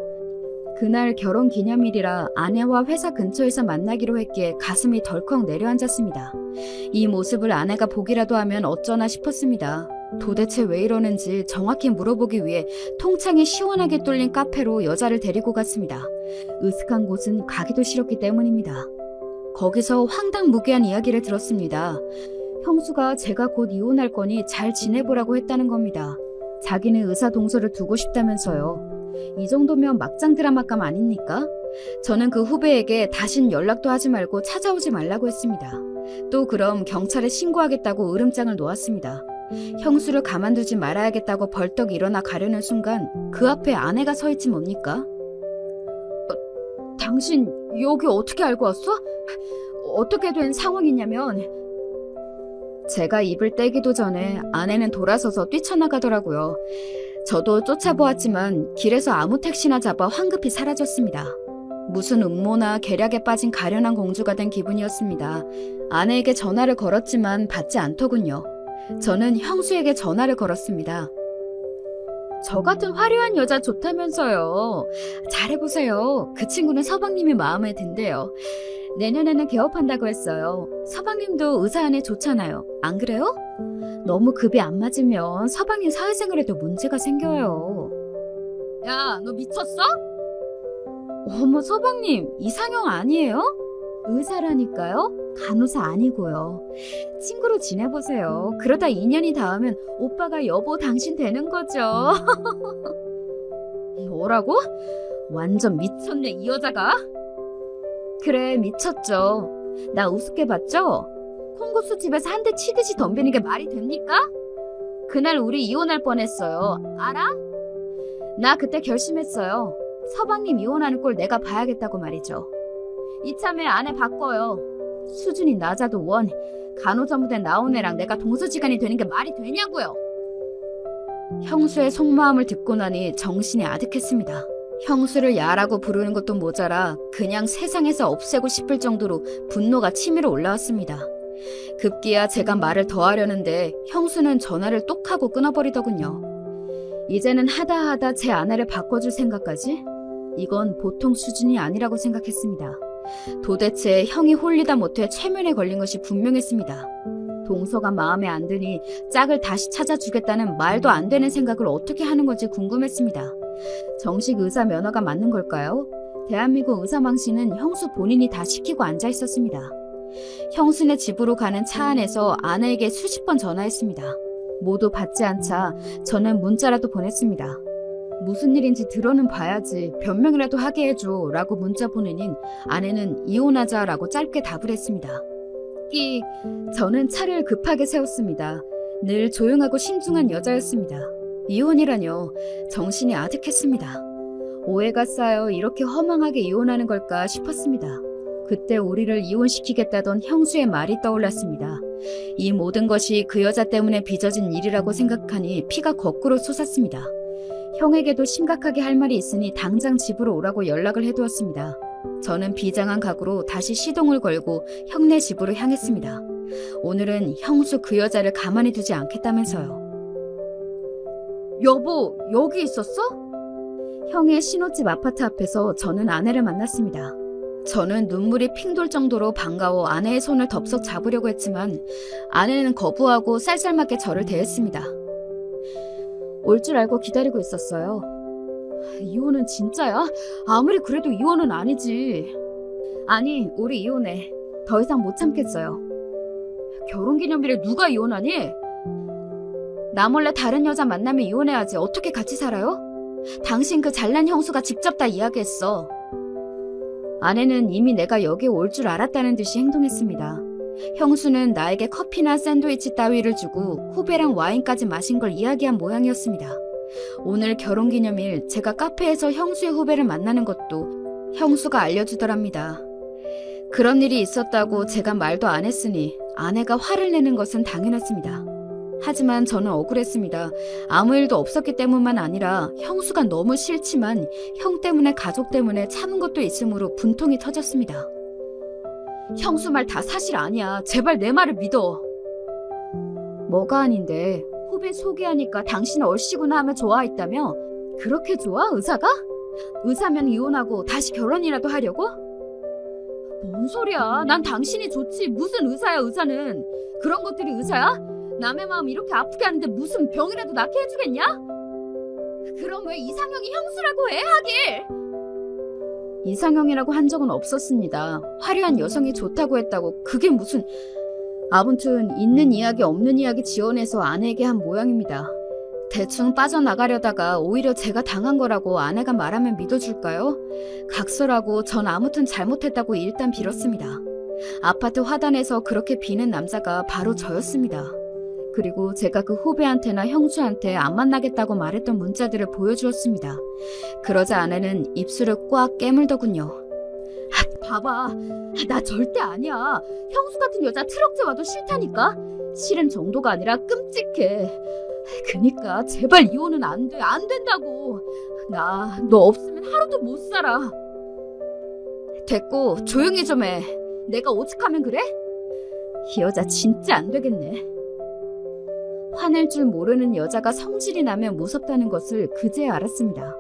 그날 결혼 기념일이라 아내와 회사 근처에서 만나기로 했기에 가슴이 덜컥 내려앉았습니다. 이 모습을 아내가 보기라도 하면 어쩌나 싶었습니다. 도대체 왜 이러는지 정확히 물어보기 위해 통창이 시원하게 뚫린 카페로 여자를 데리고 갔습니다. 으슥한 곳은 가기도 싫었기 때문입니다. 거기서 황당무계한 이야기를 들었습니다. 형수가 제가 곧 이혼할 거니 잘 지내보라고 했다는 겁니다. 자기는 의사 동서를 두고 싶다면서요. 이 정도면 막장 드라마감 아닙니까? 저는 그 후배에게 다신 연락도 하지 말고 찾아오지 말라고 했습니다. 또 그럼 경찰에 신고하겠다고 으름장을 놓았습니다. 형수를 가만두지 말아야겠다고 벌떡 일어나 가려는 순간 그 앞에 아내가 서 있지 뭡니까? 당신 여기 어떻게 알고 왔어? 어떻게 된 상황이냐면 제가 입을 떼기도 전에 아내는 돌아서서 뛰쳐나가더라고요. 저도 쫓아보았지만 길에서 아무 택시나 잡아 황급히 사라졌습니다. 무슨 음모나 계략에 빠진 가련한 공주가 된 기분이었습니다. 아내에게 전화를 걸었지만 받지 않더군요. 저는 형수에게 전화를 걸었습니다. 저 같은 화려한 여자 좋다면서요. 잘해보세요. 그 친구는 서방님이 마음에 든대요. 내년에는 개업한다고 했어요. 서방님도 의사 안에 좋잖아요. 안 그래요? 너무 급이 안 맞으면 서방님 사회생활에도 문제가 생겨요. 야, 너 미쳤어? 어머, 서방님, 이상형 아니에요? 의사라니까요? 간호사 아니고요. 친구로 지내보세요. 그러다 2년이 닿으면 오빠가 여보 당신 되는 거죠. 뭐라고? 완전 미쳤네, 이 여자가? 그래, 미쳤죠. 나 우습게 봤죠? 콩고수 집에서 한 대 치듯이 덤비는 게 말이 됩니까? 그날 우리 이혼할 뻔했어요. 알아? 나 그때 결심했어요. 서방님 이혼하는 꼴 내가 봐야겠다고 말이죠. 이참에 아내 바꿔요. 수준이 낮아도 원, 간호사무대 나온 애랑 내가 동서지간이 되는 게 말이 되냐고요. 형수의 속마음을 듣고 나니 정신이 아득했습니다. 형수를 야라고 부르는 것도 모자라 그냥 세상에서 없애고 싶을 정도로 분노가 치밀어 올라왔습니다. 급기야 제가 말을 더 하려는데 형수는 전화를 똑 하고 끊어버리더군요. 이제는 하다 제 아내를 바꿔줄 생각까지? 이건 보통 수준이 아니라고 생각했습니다. 도대체 형이 홀리다 못해 최면에 걸린 것이 분명했습니다. 동서가 마음에 안 드니 짝을 다시 찾아주겠다는 말도 안 되는 생각을 어떻게 하는 건지 궁금했습니다. 정식 의사 면허가 맞는 걸까요? 대한민국 의사망신은 형수 본인이 다 시키고 앉아 있었습니다. 형수네 집으로 가는 차 안에서 아내에게 수십 번 전화했습니다. 모두 받지 않자 저는 문자라도 보냈습니다. 무슨 일인지 들어는 봐야지 변명이라도 하게 해줘 라고 문자 보내닌 아내는 이혼하자 라고 짧게 답을 했습니다. 저는 차를 급하게 세웠습니다. 늘 조용하고 신중한 여자였습니다. 이혼이라뇨. 정신이 아득했습니다. 오해가 쌓여 이렇게 허망하게 이혼하는 걸까 싶었습니다. 그때 우리를 이혼시키겠다던 형수의 말이 떠올랐습니다. 이 모든 것이 그 여자 때문에 빚어진 일이라고 생각하니 피가 거꾸로 솟았습니다. 형에게도 심각하게 할 말이 있으니 당장 집으로 오라고 연락을 해두었습니다. 저는 비장한 각오로 다시 시동을 걸고 형네 집으로 향했습니다. 오늘은 형수 그 여자를 가만히 두지 않겠다면서요. 여보, 여기 있었어? 형의 신혼집 아파트 앞에서 저는 아내를 만났습니다. 저는 눈물이 핑 돌 정도로 반가워 아내의 손을 덥석 잡으려고 했지만 아내는 거부하고 쌀쌀맞게 저를 대했습니다. 올 줄 알고 기다리고 있었어요. 이혼은 진짜야? 아무리 그래도 이혼은 아니지. 아니, 우리 이혼해. 더 이상 못 참겠어요. 결혼기념일에 누가 이혼하니? 나 몰래 다른 여자 만나면 이혼해야지. 어떻게 같이 살아요? 당신 그 잘난 형수가 직접 다 이야기했어. 아내는 이미 내가 여기 올 줄 알았다는 듯이 행동했습니다. 형수는 나에게 커피나 샌드위치 따위를 주고 후배랑 와인까지 마신 걸 이야기한 모양이었습니다. 오늘 결혼기념일 제가 카페에서 형수의 후배를 만나는 것도 형수가 알려주더랍니다. 그런 일이 있었다고 제가 말도 안 했으니 아내가 화를 내는 것은 당연했습니다. 하지만 저는 억울했습니다. 아무 일도 없었기 때문만 아니라 형수가 너무 싫지만 형 때문에 가족 때문에 참은 것도 있으므로 분통이 터졌습니다. 형수 말 다 사실 아니야. 제발 내 말을 믿어. 뭐가 아닌데. 후배 소개하니까 당신은 얼씨구나 하며 좋아했다며? 그렇게 좋아, 의사가? 의사면 이혼하고 다시 결혼이라도 하려고? 뭔 소리야. 난 당신이 좋지. 무슨 의사야, 의사는. 그런 것들이 의사야? 남의 마음 이렇게 아프게 하는데 무슨 병이라도 낫게 해주겠냐? 그럼 왜 이상형이 형수라고 해, 하길? 이상형이라고 한 적은 없었습니다. 화려한 여성이 좋다고 했다고. 그게 무슨... 아무튼 있는 이야기 없는 이야기 지어내서 아내에게 한 모양입니다. 대충 빠져나가려다가 오히려 제가 당한 거라고 아내가 말하면 믿어줄까요? 각설하고 전 아무튼 잘못했다고 일단 빌었습니다. 아파트 화단에서 그렇게 비는 남자가 바로 저였습니다. 그리고 제가 그 후배한테나 형수한테 안 만나겠다고 말했던 문자들을 보여주었습니다. 그러자 아내는 입술을 꽉 깨물더군요. 봐봐, 나 절대 아니야. 형수 같은 여자 트럭째 와도 싫다니까. 싫은 정도가 아니라 끔찍해. 그니까 제발 이혼은 안 돼. 안 된다고. 나 너 없으면 하루도 못 살아. 됐고 조용히 좀 해. 내가 오죽하면 그래? 이 여자 진짜 안 되겠네. 화낼 줄 모르는 여자가 성질이 나면 무섭다는 것을 그제야 알았습니다.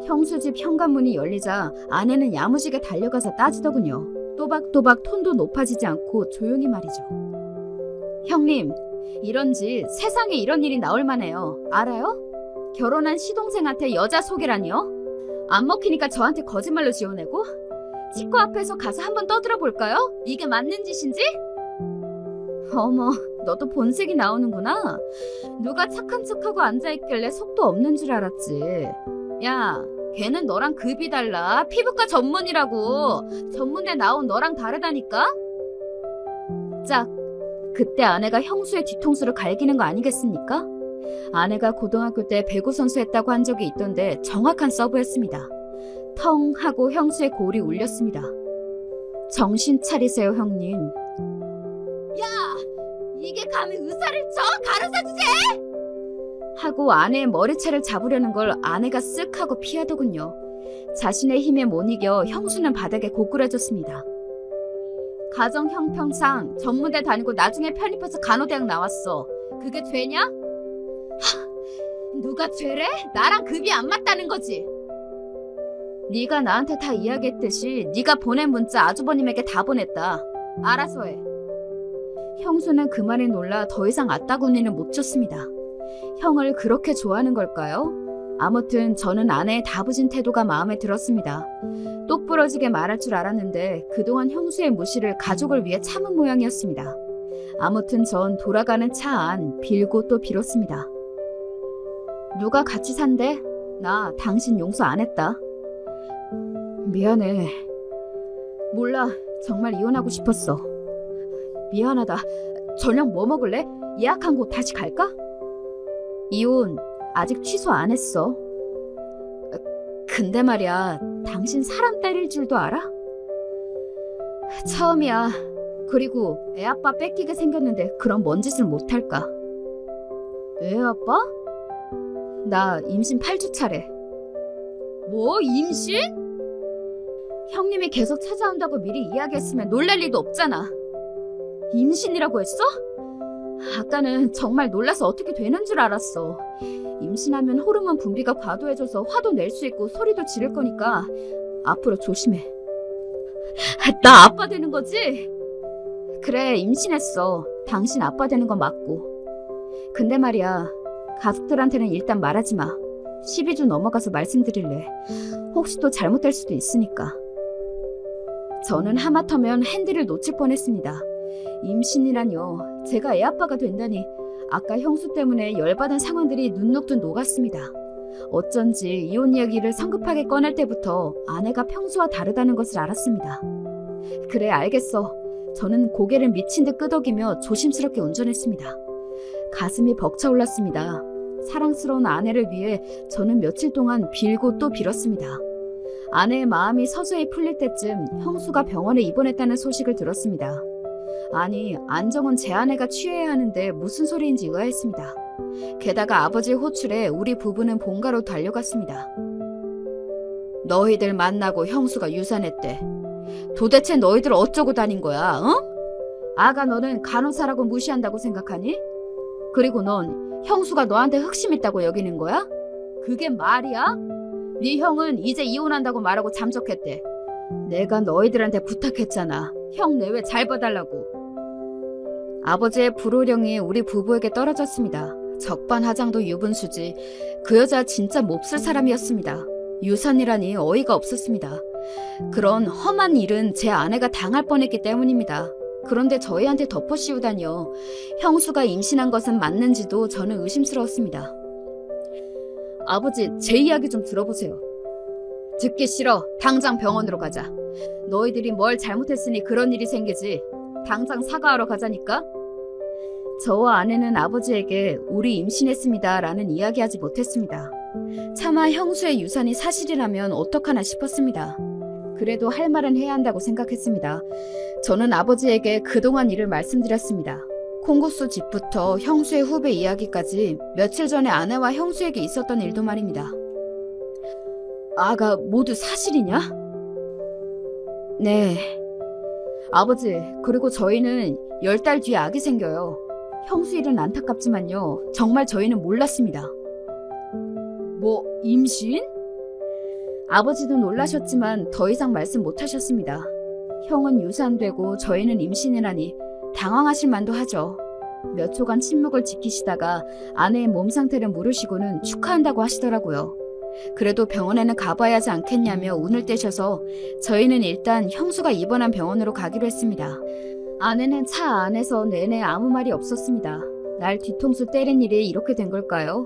형수 집 현관문이 열리자 아내는 야무지게 달려가서 따지더군요. 또박또박 톤도 높아지지 않고 조용히 말이죠. 형님, 이런지 세상에 이런 일이 나올 만해요. 알아요? 결혼한 시동생한테 여자 소개라니요? 안 먹히니까 저한테 거짓말로 지어내고? 치과 앞에서 가서 한번 떠들어 볼까요? 이게 맞는 짓인지? 어머, 너도 본색이 나오는구나. 누가 착한 척하고 앉아있길래 속도 없는 줄 알았지. 야, 걔는 너랑 급이 달라. 피부과 전문이라고. 전문대 나온 너랑 다르다니까? 짝, 그때 아내가 형수의 뒤통수를 갈기는 거 아니겠습니까? 아내가 고등학교 때 배구 선수 했다고 한 적이 있던데 정확한 서브였습니다. 텅 하고 형수의 골이 울렸습니다. 정신 차리세요, 형님. 야! 이게 감히 의사를 쳐? 가르쳐 주제! 하고 아내의 머리채를 잡으려는 걸 아내가 쓱 하고 피하더군요. 자신의 힘에 못 이겨 형수는 바닥에 고꾸라졌습니다. 가정 형평상 전문대 다니고 나중에 편입해서 간호대학 나왔어. 그게 죄냐? 누가 죄래? 나랑 급이 안 맞다는 거지. 네가 나한테 다 이야기했듯이 네가 보낸 문자 아주버님에게 다 보냈다. 알아서 해. 형수는 그 말에 놀라 더 이상 아따구니는 못 쳤습니다. 형을 그렇게 좋아하는 걸까요? 아무튼 저는 아내의 다부진 태도가 마음에 들었습니다. 똑부러지게 말할 줄 알았는데 그동안 형수의 무시를 가족을 위해 참은 모양이었습니다. 아무튼 전 돌아가는 차 안 빌고 또 빌었습니다. 누가 같이 산대? 나 당신 용서 안 했다. 미안해. 몰라. 정말 이혼하고 싶었어. 미안하다. 저녁 뭐 먹을래? 예약한 곳 다시 갈까? 이혼 아직 취소 안 했어. 근데 말이야, 당신 사람 때릴 줄도 알아? 처음이야. 그리고 애 아빠 뺏기게 생겼는데 그럼 뭔 짓을 못할까? 애 아빠? 나 임신 8주 차래. 뭐, 임신? 형님이 계속 찾아온다고 미리 이야기했으면 놀랄 리도 없잖아. 임신이라고 했어? 아까는 정말 놀라서 어떻게 되는 줄 알았어. 임신하면 호르몬 분비가 과도해져서 화도 낼 수 있고 소리도 지를 거니까 앞으로 조심해. 나 아빠 되는 거지? 그래, 임신했어. 당신 아빠 되는 건 맞고. 근데 말이야, 가족들한테는 일단 말하지 마. 12주 넘어가서 말씀드릴래. 혹시 또 잘못될 수도 있으니까. 저는 하마터면 핸들을 놓칠 뻔했습니다. 임신이라뇨. 제가 애 아빠가 된다니. 아까 형수 때문에 열받은 상황들이 눈 녹듯 녹았습니다. 어쩐지 이혼 이야기를 성급하게 꺼낼 때부터 아내가 평소와 다르다는 것을 알았습니다. 그래, 알겠어. 저는 고개를 미친 듯 끄덕이며 조심스럽게 운전했습니다. 가슴이 벅차올랐습니다. 사랑스러운 아내를 위해 저는 며칠 동안 빌고 또 빌었습니다. 아내의 마음이 서서히 풀릴 때쯤 형수가 병원에 입원했다는 소식을 들었습니다. 아니, 안정은 제 아내가 취해야 하는데 무슨 소리인지 의아했습니다. 게다가 아버지의 호출에 우리 부부는 본가로 달려갔습니다. 너희들 만나고 형수가 유산했대. 도대체 너희들 어쩌고 다닌 거야, 어? 아가 너는 간호사라고 무시한다고 생각하니? 그리고 넌 형수가 너한테 흑심 있다고 여기는 거야? 그게 말이야? 네 형은 이제 이혼한다고 말하고 잠적했대. 내가 너희들한테 부탁했잖아. 형 내외 잘 봐달라고. 아버지의 불호령이 우리 부부에게 떨어졌습니다. 적반하장도 유분수지. 그 여자 진짜 몹쓸 사람이었습니다. 유산이라니 어이가 없었습니다. 그런 험한 일은 제 아내가 당할 뻔했기 때문입니다. 그런데 저희한테 덮어씌우다니요. 형수가 임신한 것은 맞는지도 저는 의심스러웠습니다. 아버지, 제 이야기 좀 들어보세요. 듣기 싫어. 당장 병원으로 가자. 너희들이 뭘 잘못했으니 그런 일이 생기지. 당장 사과하러 가자니까. 저와 아내는 아버지에게 우리 임신했습니다 라는 이야기하지 못했습니다. 차마 형수의 유산이 사실이라면 어떡하나 싶었습니다. 그래도 할 말은 해야 한다고 생각했습니다. 저는 아버지에게 그동안 일을 말씀드렸습니다. 콩국수 집부터 형수의 후배 이야기까지 며칠 전에 아내와 형수에게 있었던 일도 말입니다. 아가 모두 사실이냐? 네. 아버지, 그리고 저희는 10달 뒤에 아기 생겨요. 형수 일은 안타깝지만요. 정말 저희는 몰랐습니다. 뭐, 임신? 아버지도 놀라셨지만 더 이상 말씀 못하셨습니다. 형은 유산되고 저희는 임신이라니 당황하실 만도 하죠. 몇 초간 침묵을 지키시다가 아내의 몸 상태를 물으시고는 축하한다고 하시더라고요. 그래도 병원에는 가봐야 하지 않겠냐며 운을 떼셔서 저희는 일단 형수가 입원한 병원으로 가기로 했습니다. 아내는 차 안에서 내내 아무 말이 없었습니다. 날 뒤통수 때린 일이 이렇게 된 걸까요?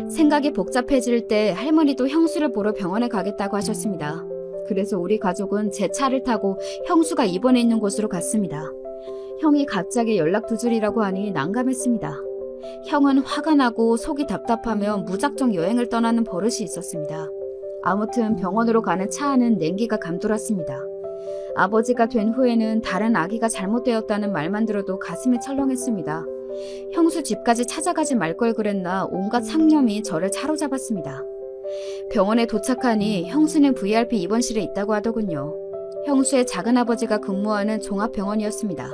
생각이 복잡해질 때 할머니도 형수를 보러 병원에 가겠다고 하셨습니다. 그래서 우리 가족은 제 차를 타고 형수가 입원해 있는 곳으로 갔습니다. 형이 갑자기 연락 두절이라고 하니 난감했습니다. 형은 화가 나고 속이 답답하며 무작정 여행을 떠나는 버릇이 있었습니다. 아무튼 병원으로 가는 차 안은 냉기가 감돌았습니다. 아버지가 된 후에는 다른 아기가 잘못되었다는 말만 들어도 가슴이 철렁했습니다. 형수 집까지 찾아가지 말 걸 그랬나 온갖 상념이 저를 사로잡았습니다. 병원에 도착하니 형수는 VIP 입원실에 있다고 하더군요. 형수의 작은아버지가 근무하는 종합병원이었습니다.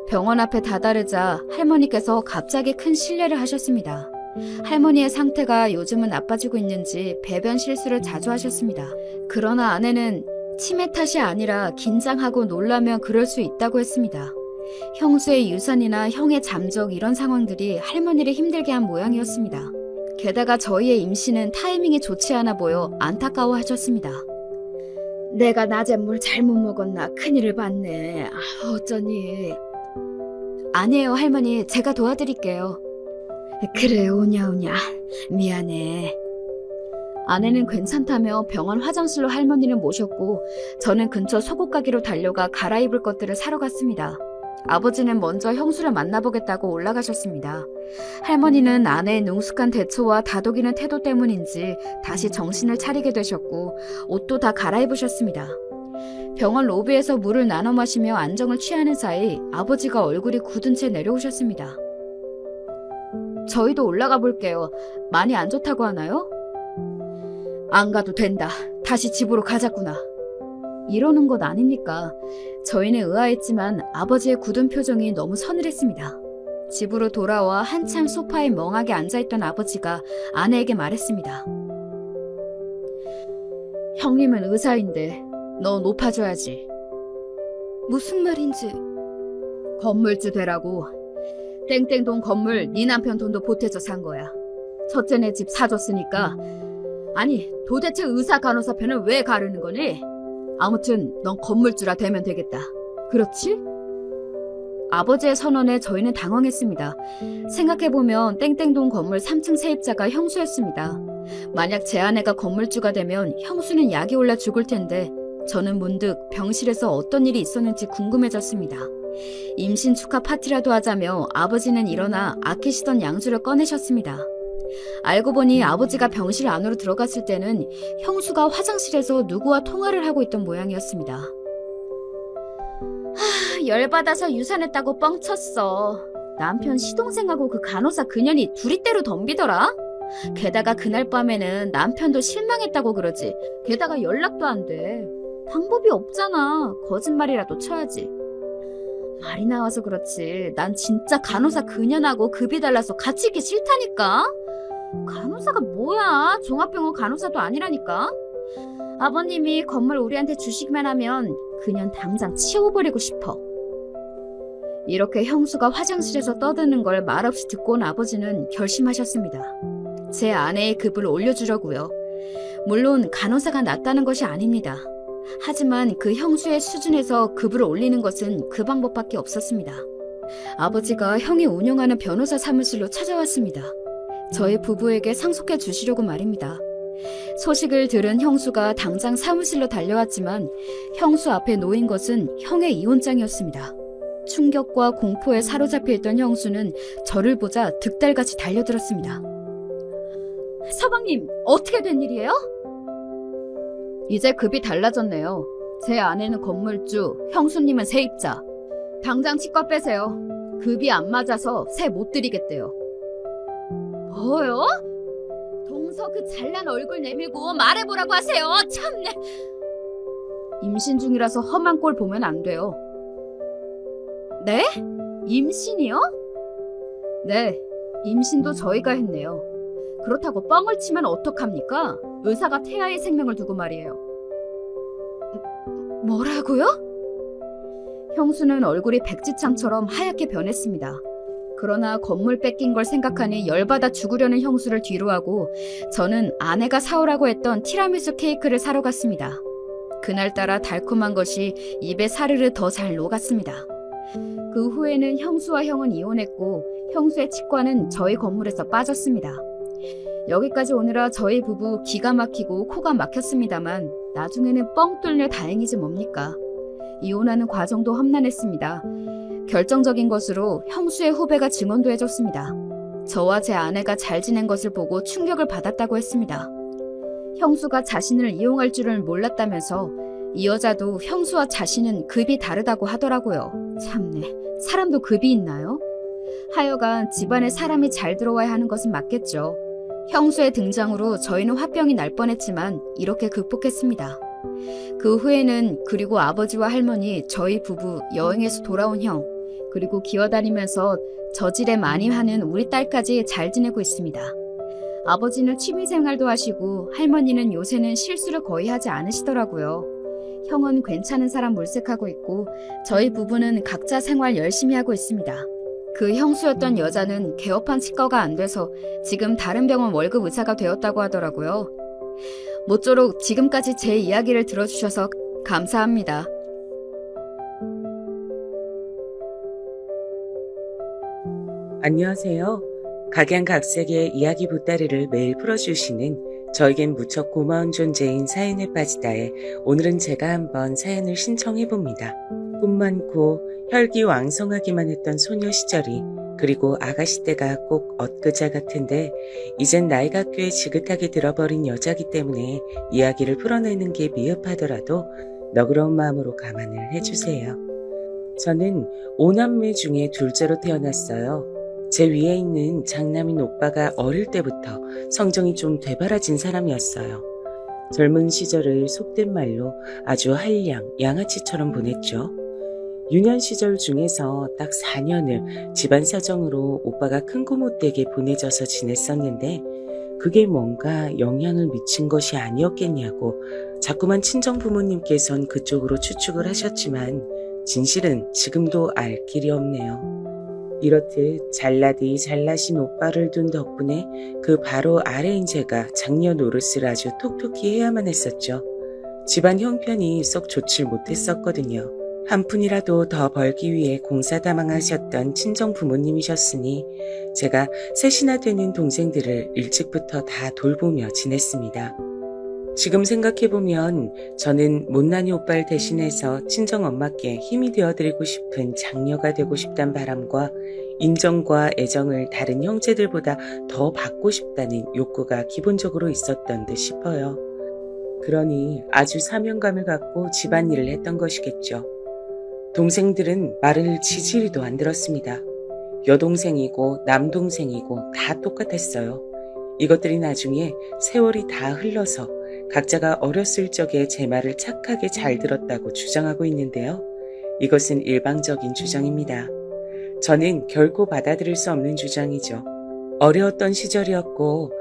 병원 앞에 다다르자 할머니께서 갑자기 큰 실례를 하셨습니다. 할머니의 상태가 요즘은 나빠지고 있는지 배변 실수를 자주 하셨습니다. 그러나 아내는 치매 탓이 아니라 긴장하고 놀라면 그럴 수 있다고 했습니다. 형수의 유산이나 형의 잠적 이런 상황들이 할머니를 힘들게 한 모양이었습니다. 게다가 저희의 임신은 타이밍이 좋지 않아 보여 안타까워하셨습니다. 내가 낮에 뭘 잘못 먹었나 큰일을 봤네. 어쩌니. 아니에요 할머니, 제가 도와드릴게요. 그래 오냐오냐 미안해. 아내는 괜찮다며 병원 화장실로 할머니를 모셨고 저는 근처 속옷 가게로 달려가 갈아입을 것들을 사러 갔습니다. 아버지는 먼저 형수를 만나보겠다고 올라가셨습니다. 할머니는 아내의 능숙한 대처와 다독이는 태도 때문인지 다시 정신을 차리게 되셨고 옷도 다 갈아입으셨습니다. 병원 로비에서 물을 나눠 마시며 안정을 취하는 사이 아버지가 얼굴이 굳은 채 내려오셨습니다. 저희도 올라가 볼게요. 많이 안 좋다고 하나요? 안 가도 된다. 다시 집으로 가자꾸나. 이러는 것 아닙니까? 저희는 의아했지만 아버지의 굳은 표정이 너무 서늘했습니다. 집으로 돌아와 한참 소파에 멍하게 앉아있던 아버지가 아내에게 말했습니다. 형님은 의사인데 너 높아져야지. 무슨 말인지. 건물주 되라고. 땡땡동 건물 네 남편 돈도 보태줘 산 거야. 첫째네 집 사줬으니까. 아니 도대체 의사 간호사 편을 왜 가르는 거니? 아무튼 넌 건물주라 되면 되겠다. 그렇지? 아버지의 선언에 저희는 당황했습니다. 생각해보면 땡땡동 건물 3층 세입자가 형수였습니다. 만약 제 아내가 건물주가 되면 형수는 약이 올라 죽을 텐데 저는 문득 병실에서 어떤 일이 있었는지 궁금해졌습니다. 임신 축하 파티라도 하자며 아버지는 일어나 아끼시던 양주를 꺼내셨습니다. 알고 보니 아버지가 병실 안으로 들어갔을 때는 형수가 화장실에서 누구와 통화를 하고 있던 모양이었습니다. 열받아서 유산했다고 뻥쳤어. 남편 시동생하고 그 간호사 그년이 둘이 때로 덤비더라. 게다가 그날 밤에는 남편도 실망했다고 그러지. 게다가 연락도 안 돼. 방법이 없잖아. 거짓말이라도 쳐야지. 말이 나와서 그렇지. 난 진짜 간호사 그년하고 급이 달라서 같이 있기 싫다니까. 간호사가 뭐야? 종합병원 간호사도 아니라니까. 아버님이 건물 우리한테 주시기만 하면 그년 당장 치워버리고 싶어. 이렇게 형수가 화장실에서 떠드는 걸 말없이 듣고 온 아버지는 결심하셨습니다. 제 아내의 급을 올려주려고요. 물론 간호사가 낫다는 것이 아닙니다. 하지만 그 형수의 수준에서 급을 올리는 것은 그 방법밖에 없었습니다. 아버지가 형이 운영하는 변호사 사무실로 찾아왔습니다. 저희 부부에게 상속해 주시려고 말입니다. 소식을 들은 형수가 당장 사무실로 달려왔지만 형수 앞에 놓인 것은 형의 이혼장이었습니다. 충격과 공포에 사로잡혀 있던 형수는 저를 보자 득달같이 달려들었습니다. 서방님, 어떻게 된 일이에요? 이제 급이 달라졌네요. 제 아내는 건물주, 형수님은 세입자. 당장 치과 빼세요. 급이 안 맞아서 세 못 드리겠대요. 뭐요? 동서 그 잘난 얼굴 내밀고 말해보라고 하세요. 참내. 임신 중이라서 험한 꼴 보면 안 돼요. 네? 임신이요? 네, 임신도 저희가 했네요. 그렇다고 뻥을 치면 어떡합니까? 의사가 태아의 생명을 두고 말이에요. 뭐라고요? 형수는 얼굴이 백지창처럼 하얗게 변했습니다. 그러나 건물 뺏긴 걸 생각하니 열받아 죽으려는 형수를 뒤로하고 저는 아내가 사오라고 했던 티라미수 케이크를 사러 갔습니다. 그날따라 달콤한 것이 입에 사르르 더 잘 녹았습니다. 그 후에는 형수와 형은 이혼했고 형수의 치과는 저희 건물에서 빠졌습니다. 여기까지 오느라 저희 부부 기가 막히고 코가 막혔습니다만 나중에는 뻥 뚫려 다행이지 뭡니까. 이혼하는 과정도 험난했습니다. 결정적인 것으로 형수의 후배가 증언도 해줬습니다. 저와 제 아내가 잘 지낸 것을 보고 충격을 받았다고 했습니다. 형수가 자신을 이용할 줄을 몰랐다면서 이 여자도 형수와 자신은 급이 다르다고 하더라고요. 참네, 사람도 급이 있나요? 하여간 집안에 사람이 잘 들어와야 하는 것은 맞겠죠. 형수의 등장으로 저희는 화병이 날 뻔했지만 이렇게 극복했습니다. 그 후에는 그리고 아버지와 할머니, 저희 부부, 여행에서 돌아온 형, 그리고 기어다니면서 저질에 많이 하는 우리 딸까지 잘 지내고 있습니다. 아버지는 취미생활도 하시고 할머니는 요새는 실수를 거의 하지 않으시더라고요. 형은 괜찮은 사람 물색하고 있고 저희 부부는 각자 생활 열심히 하고 있습니다. 그 형수였던 여자는 개업한 치과가 안 돼서 지금 다른 병원 월급 의사가 되었다고 하더라고요. 모쪼록 지금까지 제 이야기를 들어주셔서 감사합니다. 안녕하세요. 각양각색의 이야기 보따리를 매일 풀어주시는 저에겐 무척 고마운 존재인 사연에 빠지다에 오늘은 제가 한번 사연을 신청해봅니다. 꿈 많고 혈기왕성하기만 했던 소녀 시절이 그리고 아가씨 때가 꼭 엊그제 같은데 이젠 나이가 꽤 지긋하게 들어버린 여자기 때문에 이야기를 풀어내는 게 미흡하더라도 너그러운 마음으로 감안을 해주세요. 저는 5남매 중에 둘째로 태어났어요. 제 위에 있는 장남인 오빠가 어릴 때부터 성정이 좀 되바라진 사람이었어요. 젊은 시절을 속된 말로 아주 한량, 양아치처럼 보냈죠. 유년 시절 중에서 딱 4년을 집안 사정으로 오빠가 큰 고 못되게 보내져서 지냈었는데 그게 뭔가 영향을 미친 것이 아니었겠냐고 자꾸만 친정 부모님께선 그쪽으로 추측을 하셨지만 진실은 지금도 알 길이 없네요. 이렇듯 잘나디 잘나신 오빠를 둔 덕분에 그 바로 아래인 제가 장녀 노릇을 아주 톡톡히 해야만 했었죠. 집안 형편이 썩 좋질 못했었거든요. 한 푼이라도 더 벌기 위해 공사다망하셨던 친정 부모님이셨으니 제가 셋이나 되는 동생들을 일찍부터 다 돌보며 지냈습니다. 지금 생각해보면 저는 못난이 오빠를 대신해서 친정엄마께 힘이 되어드리고 싶은 장녀가 되고 싶단 바람과 인정과 애정을 다른 형제들보다 더 받고 싶다는 욕구가 기본적으로 있었던 듯 싶어요. 그러니 아주 사명감을 갖고 집안일을 했던 것이겠죠. 동생들은 말을 지지리도 안 들었습니다. 여동생이고 남동생이고 다 똑같았어요. 이것들이 나중에 세월이 다 흘러서 각자가 어렸을 적에 제 말을 착하게 잘 들었다고 주장하고 있는데요. 이것은 일방적인 주장입니다. 저는 결코 받아들일 수 없는 주장이죠. 어려웠던 시절이었고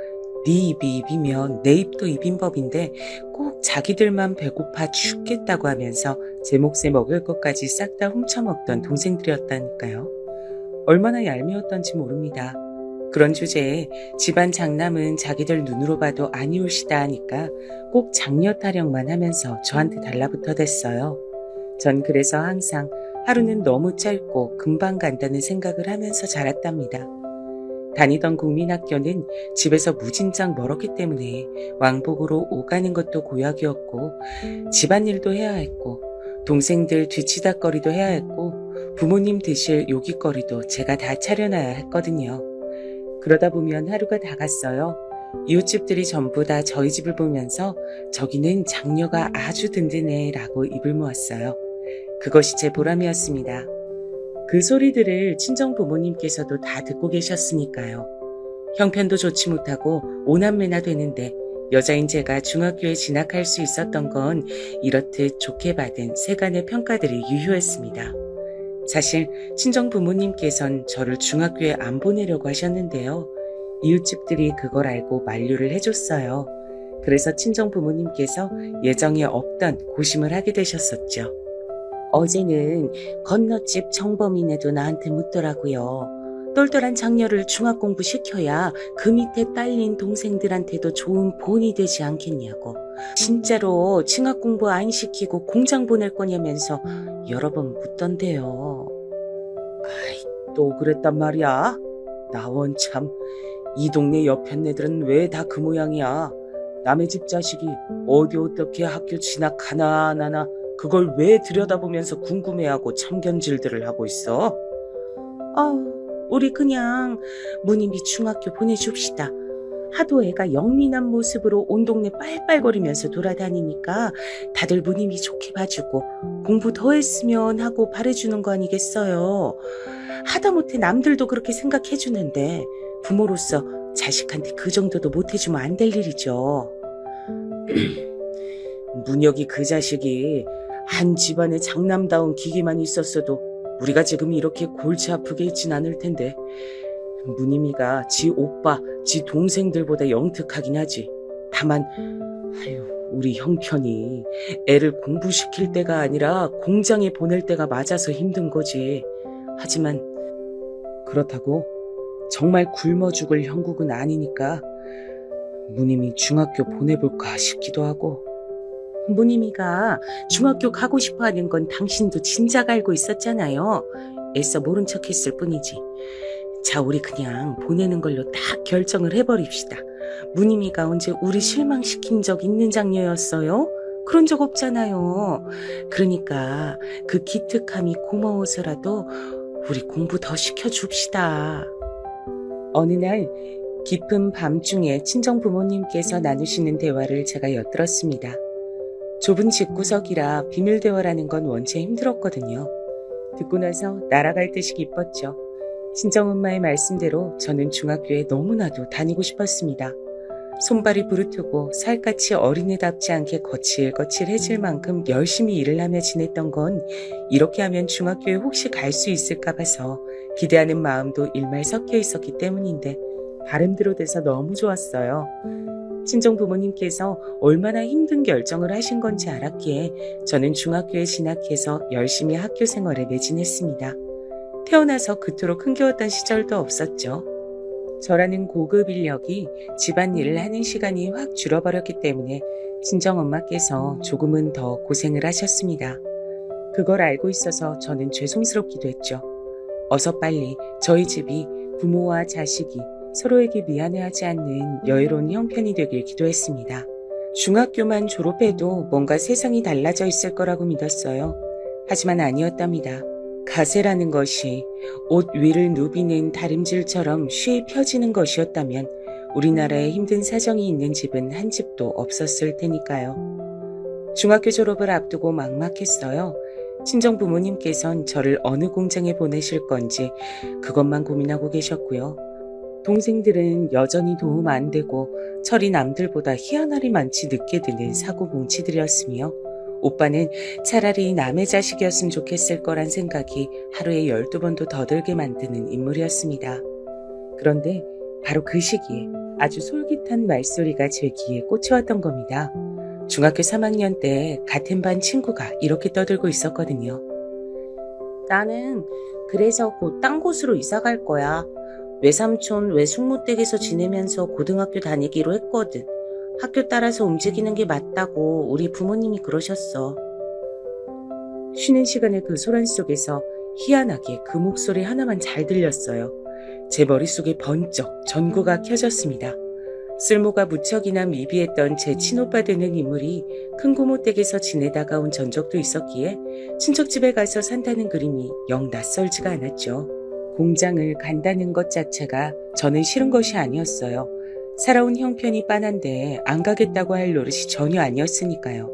네 입이 입이면 내 입도 입인 법인데 꼭 자기들만 배고파 죽겠다고 하면서 제 몫에 먹을 것까지 싹 다 훔쳐먹던 동생들이었다니까요. 얼마나 얄미웠던지 모릅니다. 그런 주제에 집안 장남은 자기들 눈으로 봐도 아니올시다 하니까 꼭 장녀 타령만 하면서 저한테 달라붙어댔어요. 전 그래서 항상 하루는 너무 짧고 금방 간다는 생각을 하면서 자랐답니다. 다니던 국민학교는 집에서 무진장 멀었기 때문에 왕복으로 오가는 것도 고약이었고 집안일도 해야 했고 동생들 뒤치다거리도 해야 했고 부모님 드실 요깃거리도 제가 다 차려놔야 했거든요. 그러다 보면 하루가 다 갔어요. 이웃집들이 전부 다 저희 집을 보면서 저기는 장녀가 아주 든든해 라고 입을 모았어요. 그것이 제 보람이었습니다. 그 소리들을 친정 부모님께서도 다 듣고 계셨으니까요. 형편도 좋지 못하고 오남매나 되는데 여자인 제가 중학교에 진학할 수 있었던 건 이렇듯 좋게 받은 세간의 평가들이 유효했습니다. 사실 친정 부모님께선 저를 중학교에 안 보내려고 하셨는데요. 이웃집들이 그걸 알고 만류를 해줬어요. 그래서 친정 부모님께서 예정에 없던 고심을 하게 되셨었죠. 어제는 건너집 정범이네도 나한테 묻더라고요. 똘똘한 장녀를 중학 공부 시켜야 그 밑에 딸린 동생들한테도 좋은 본이 되지 않겠냐고. 진짜로 중학 공부 안 시키고 공장 보낼 거냐면서 여러 번 묻던데요. 아이, 또 그랬단 말이야. 나 원참 이 동네 옆편네들은 왜 다 그 모양이야. 남의 집 자식이 어디 어떻게 학교 진학하나 안 하나 그걸 왜 들여다보면서 궁금해하고 참견질들을 하고 있어? 우리 그냥 무님이 중학교 보내줍시다. 하도 애가 영민한 모습으로 온 동네 빨빨거리면서 돌아다니니까 다들 무님이 좋게 봐주고 공부 더 했으면 하고 바래주는 거 아니겠어요. 하다못해 남들도 그렇게 생각해주는데 부모로서 자식한테 그 정도도 못해주면 안 될 일이죠. 문혁이 그 자식이 한 집안에 장남다운 기계만 있었어도 우리가 지금 이렇게 골치 아프게 있진 않을 텐데 무님이가 지 오빠, 지 동생들보다 영특하긴 하지. 다만 우리 형편이 애를 공부시킬 때가 아니라 공장에 보낼 때가 맞아서 힘든 거지. 하지만 그렇다고 정말 굶어 죽을 형국은 아니니까 무님이 중학교 보내볼까 싶기도 하고. 무님이가 중학교 가고 싶어하는 건 당신도 진작 알고 있었잖아요. 애써 모른 척 했을 뿐이지. 자, 우리 그냥 보내는 걸로 딱 결정을 해버립시다. 무님이가 언제 우리 실망시킨 적 있는 장녀였어요? 그런 적 없잖아요. 그러니까 그 기특함이 고마워서라도 우리 공부 더 시켜줍시다. 어느 날 깊은 밤중에 친정 부모님께서 나누시는 대화를 제가 엿들었습니다. 좁은 집구석이라 비밀 대화라는 건 원체 힘들었거든요. 듣고 나서 날아갈 듯이 기뻤죠. 친정엄마의 말씀대로 저는 중학교에 너무나도 다니고 싶었습니다. 손발이 부르트고 살갗이 어린애답지 않게 거칠거칠해질 만큼 열심히 일을 하며 지냈던 건 이렇게 하면 중학교에 혹시 갈 수 있을까 봐서 기대하는 마음도 일말 섞여 있었기 때문인데 바람대로 돼서 너무 좋았어요. 친정 부모님께서 얼마나 힘든 결정을 하신 건지 알았기에 저는 중학교에 진학해서 열심히 학교 생활에 매진했습니다. 태어나서 그토록 흥겨웠던 시절도 없었죠. 저라는 고급 인력이 집안일을 하는 시간이 확 줄어버렸기 때문에 친정엄마께서 조금은 더 고생을 하셨습니다. 그걸 알고 있어서 저는 죄송스럽기도 했죠. 어서 빨리 저희 집이 부모와 자식이 서로에게 미안해하지 않는 여유로운 형편이 되길 기도했습니다. 중학교만 졸업해도 뭔가 세상이 달라져 있을 거라고 믿었어요. 하지만 아니었답니다. 가세라는 것이 옷 위를 누비는 다림질처럼 쉬이 펴지는 것이었다면 우리나라에 힘든 사정이 있는 집은 한 집도 없었을 테니까요. 중학교 졸업을 앞두고 막막했어요. 친정 부모님께선 저를 어느 공장에 보내실 건지 그것만 고민하고 계셨고요. 동생들은 여전히 도움 안 되고 철이 남들보다 희한하리 많지 늦게 드는 사고뭉치들이었으며 오빠는 차라리 남의 자식이었으면 좋겠을 거란 생각이 하루에 12번도 더 들게 만드는 인물이었습니다. 그런데 바로 그 시기에 아주 솔깃한 말소리가 제 귀에 꽂혀왔던 겁니다. 중학교 3학년 때 같은 반 친구가 이렇게 떠들고 있었거든요. 나는 그래서 곧 딴 곳으로 이사 갈 거야. 외삼촌 외숙모댁에서 지내면서 고등학교 다니기로 했거든. 학교 따라서 움직이는 게 맞다고 우리 부모님이 그러셨어. 쉬는 시간에 그 소란 속에서 희한하게 그 목소리 하나만 잘 들렸어요. 제 머릿속에 번쩍 전구가 켜졌습니다. 쓸모가 무척이나 미비했던 제 친오빠 되는 인물이 큰 고모 댁에서 지내다가 온 전적도 있었기에 친척집에 가서 산다는 그림이 영 낯설지가 않았죠. 공장을 간다는 것 자체가 저는 싫은 것이 아니었어요. 살아온 형편이 빤한데 안 가겠다고 할 노릇이 전혀 아니었으니까요.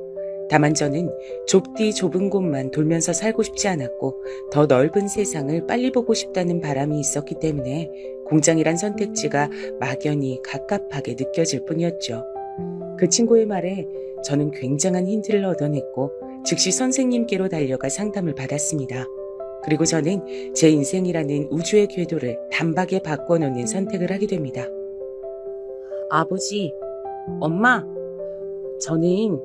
다만 저는 좁디 좁은 곳만 돌면서 살고 싶지 않았고 더 넓은 세상을 빨리 보고 싶다는 바람이 있었기 때문에 공장이란 선택지가 막연히 갑갑하게 느껴질 뿐이었죠. 그 친구의 말에 저는 굉장한 힌트를 얻어냈고 즉시 선생님께로 달려가 상담을 받았습니다. 그리고 저는 제 인생이라는 우주의 궤도를 단박에 바꿔놓는 선택을 하게 됩니다. 아버지, 엄마, 저는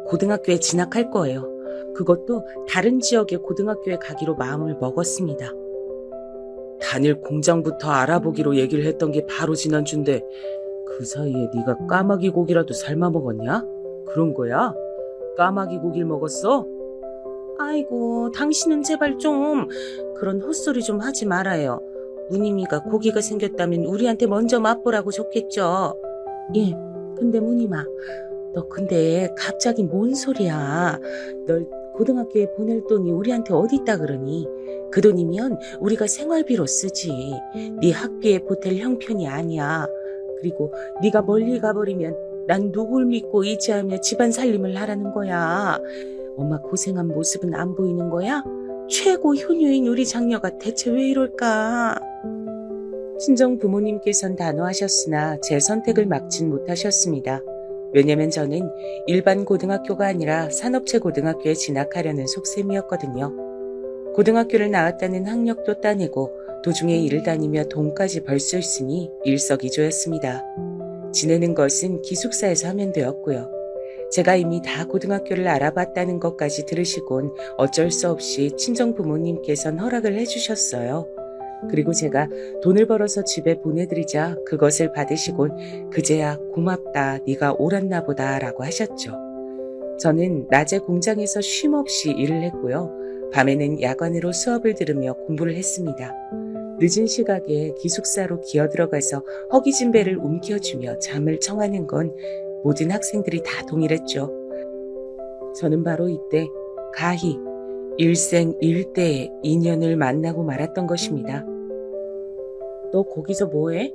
고등학교에 진학할 거예요. 그것도 다른 지역의 고등학교에 가기로 마음을 먹었습니다. 단일 공장부터 알아보기로 얘기를 했던 게 바로 지난주인데 그 사이에 네가 까마귀 고기라도 삶아 먹었냐? 그런 거야? 까마귀 고기를 먹었어? 아이고, 당신은 제발 좀 그런 헛소리 좀 하지 말아요. 무님이가 고기가 생겼다면 우리한테 먼저 맛보라고 줬겠죠. 예, 근데 무님아, 너 근데 갑자기 뭔 소리야. 널 고등학교에 보낼 돈이 우리한테 어디 있다 그러니? 그 돈이면 우리가 생활비로 쓰지. 네 학비에 보탤 형편이 아니야. 그리고 네가 멀리 가버리면 난 누굴 믿고 의지하며 집안 살림을 하라는 거야. 엄마 고생한 모습은 안 보이는 거야? 최고 효녀인 우리 장녀가 대체 왜 이럴까? 친정 부모님께선 단호하셨으나 제 선택을 막진 못하셨습니다. 왜냐면 저는 일반 고등학교가 아니라 산업체 고등학교에 진학하려는 속셈이었거든요. 고등학교를 나왔다는 학력도 따내고 도중에 일을 다니며 돈까지 벌 수 있으니 일석이조였습니다. 지내는 것은 기숙사에서 하면 되었고요. 제가 이미 다 고등학교를 알아봤다는 것까지 들으시곤 어쩔 수 없이 친정 부모님께선 허락을 해주셨어요. 그리고 제가 돈을 벌어서 집에 보내드리자 그것을 받으시곤 그제야 고맙다, 네가 옳았나 보다 라고 하셨죠. 저는 낮에 공장에서 쉼없이 일을 했고요. 밤에는 야간으로 수업을 들으며 공부를 했습니다. 늦은 시각에 기숙사로 기어들어가서 허기진 배를 움켜쥐며 잠을 청하는 건 모든 학생들이 다 동일했죠. 저는 바로 이때 가히 일생일대의 인연을 만나고 말았던 것입니다. 너 거기서 뭐해?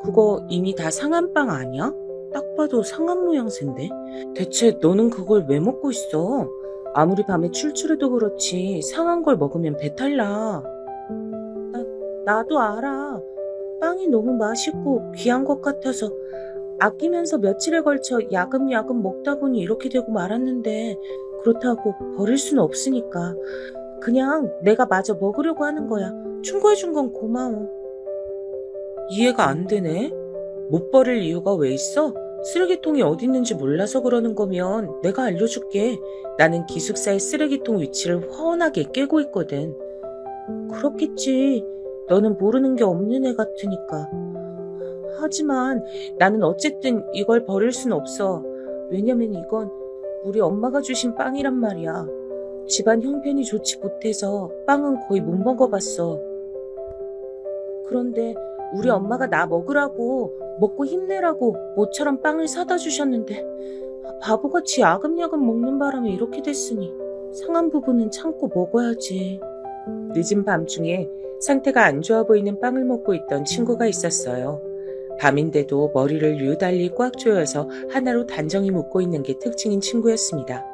그거 이미 다 상한 빵 아니야? 딱 봐도 상한 모양새인데? 대체 너는 그걸 왜 먹고 있어? 아무리 밤에 출출해도 그렇지 상한 걸 먹으면 배탈 나. 나도 알아. 빵이 너무 맛있고 귀한 것 같아서 아끼면서 며칠에 걸쳐 야금야금 먹다 보니 이렇게 되고 말았는데 그렇다고 버릴 수는 없으니까 그냥 내가 마저 먹으려고 하는 거야. 충고해준 건 고마워. 이해가 안 되네. 못 버릴 이유가 왜 있어? 쓰레기통이 어디 있는지 몰라서 그러는 거면 내가 알려줄게. 나는 기숙사의 쓰레기통 위치를 훤하게 꿰고 있거든. 그렇겠지. 너는 모르는 게 없는 애 같으니까. 하지만 나는 어쨌든 이걸 버릴 순 없어. 왜냐면 이건 우리 엄마가 주신 빵이란 말이야. 집안 형편이 좋지 못해서 빵은 거의 못 먹어봤어. 그런데 우리 엄마가 나 먹으라고, 먹고 힘내라고 모처럼 빵을 사다 주셨는데 바보같이 야금야금 먹는 바람에 이렇게 됐으니 상한 부분은 참고 먹어야지. 늦은 밤중에 상태가 안 좋아 보이는 빵을 먹고 있던 친구가 있었어요. 밤인데도 머리를 유달리 꽉 조여서 하나로 단정히 묶고 있는 게 특징인 친구였습니다.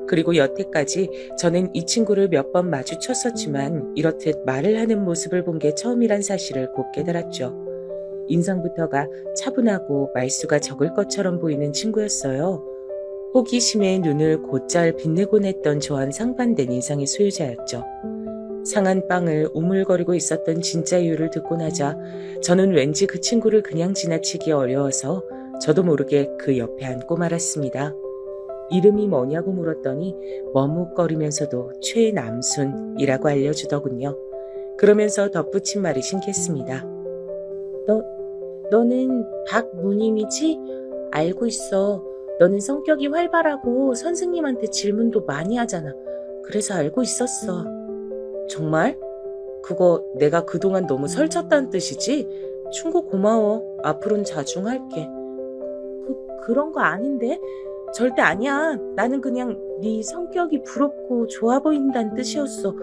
그리고 여태까지 저는 이 친구를 몇 번 마주쳤었지만 이렇듯 말을 하는 모습을 본 게 처음이란 사실을 곧 깨달았죠. 인상부터가 차분하고 말수가 적을 것처럼 보이는 친구였어요. 호기심에 눈을 곧잘 빛내곤 했던 저와는 상반된 인상의 소유자였죠. 상한 빵을 우물거리고 있었던 진짜 이유를 듣고 나자 저는 왠지 그 친구를 그냥 지나치기 어려워서 저도 모르게 그 옆에 앉고 말았습니다. 이름이 뭐냐고 물었더니 머뭇거리면서도 최남순이라고 알려주더군요. 그러면서 덧붙인 말이 신기했습니다. 너는 박무님이지? 알고 있어. 너는 성격이 활발하고 선생님한테 질문도 많이 하잖아. 그래서 알고 있었어. 정말? 그거 내가 그동안 너무 설쳤다는 뜻이지? 충고 고마워. 앞으로는 자중할게. 그런 거 아닌데? 절대 아니야. 나는 그냥 네 성격이 부럽고 좋아 보인다는 뜻이었어.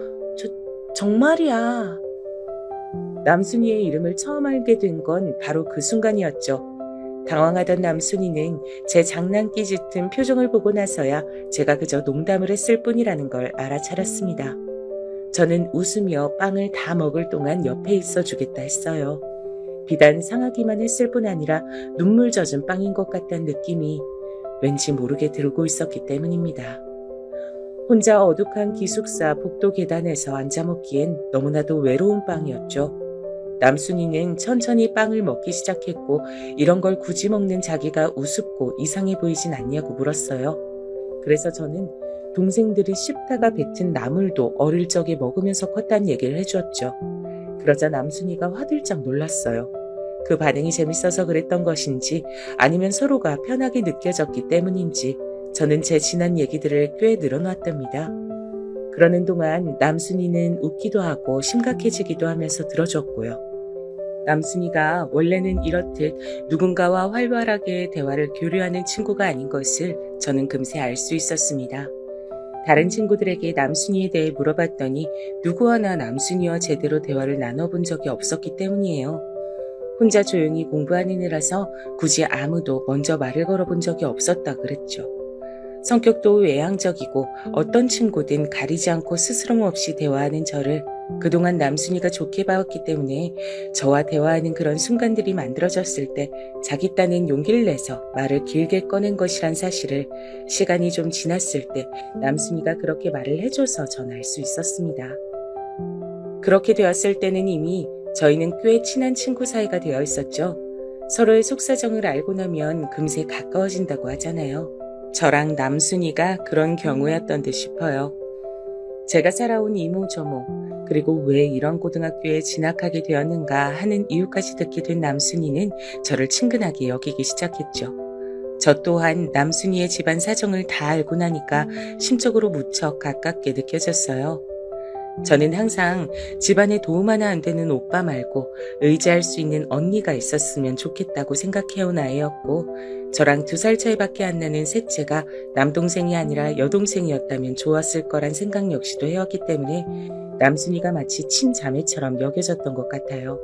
정말이야. 남순이의 이름을 처음 알게 된 건 바로 그 순간이었죠. 당황하던 남순이는 제 장난기 짙은 표정을 보고 나서야 제가 그저 농담을 했을 뿐이라는 걸 알아차렸습니다. 저는 웃으며 빵을 다 먹을 동안 옆에 있어주겠다 했어요. 비단 상하기만 했을 뿐 아니라 눈물 젖은 빵인 것 같다는 느낌이 왠지 모르게 들고 있었기 때문입니다. 혼자 어둑한 기숙사 복도 계단에서 앉아 먹기엔 너무나도 외로운 빵이었죠. 남순이는 천천히 빵을 먹기 시작했고 이런 걸 굳이 먹는 자기가 우습고 이상해 보이진 않냐고 물었어요. 그래서 저는 동생들이 씹다가 뱉은 나물도 어릴 적에 먹으면서 컸다는 얘기를 해주었죠. 그러자 남순이가 화들짝 놀랐어요. 그 반응이 재밌어서 그랬던 것인지 아니면 서로가 편하게 느껴졌기 때문인지 저는 제 지난 얘기들을 꽤 늘어놨답니다. 그러는 동안 남순이는 웃기도 하고 심각해지기도 하면서 들어줬고요. 남순이가 원래는 이렇듯 누군가와 활발하게 대화를 교류하는 친구가 아닌 것을 저는 금세 알 수 있었습니다. 다른 친구들에게 남순이에 대해 물어봤더니 누구 하나 남순이와 제대로 대화를 나눠본 적이 없었기 때문이에요. 혼자 조용히 공부하는 애라서 굳이 아무도 먼저 말을 걸어본 적이 없었다 그랬죠. 성격도 외향적이고 어떤 친구든 가리지 않고 스스럼 없이 대화하는 저를 그동안 남순이가 좋게 봐왔기 때문에 저와 대화하는 그런 순간들이 만들어졌을 때 자기 딴엔 용기를 내서 말을 길게 꺼낸 것이란 사실을 시간이 좀 지났을 때 남순이가 그렇게 말을 해줘서 전 알 수 있었습니다. 그렇게 되었을 때는 이미 저희는 꽤 친한 친구 사이가 되어 있었죠. 서로의 속사정을 알고 나면 금세 가까워진다고 하잖아요. 저랑 남순이가 그런 경우였던 듯 싶어요. 제가 살아온 이모저모 그리고 왜 이런 고등학교에 진학하게 되었는가 하는 이유까지 듣게 된 남순이는 저를 친근하게 여기기 시작했죠. 저 또한 남순이의 집안 사정을 다 알고 나니까 심적으로 무척 가깝게 느껴졌어요. 저는 항상 집안에 도움 하나 안 되는 오빠 말고 의지할 수 있는 언니가 있었으면 좋겠다고 생각해온 아이였고 저랑 2살 차이밖에 안 나는 셋째가 남동생이 아니라 여동생이었다면 좋았을 거란 생각 역시도 해왔기 때문에 남순이가 마치 친자매처럼 여겨졌던 것 같아요.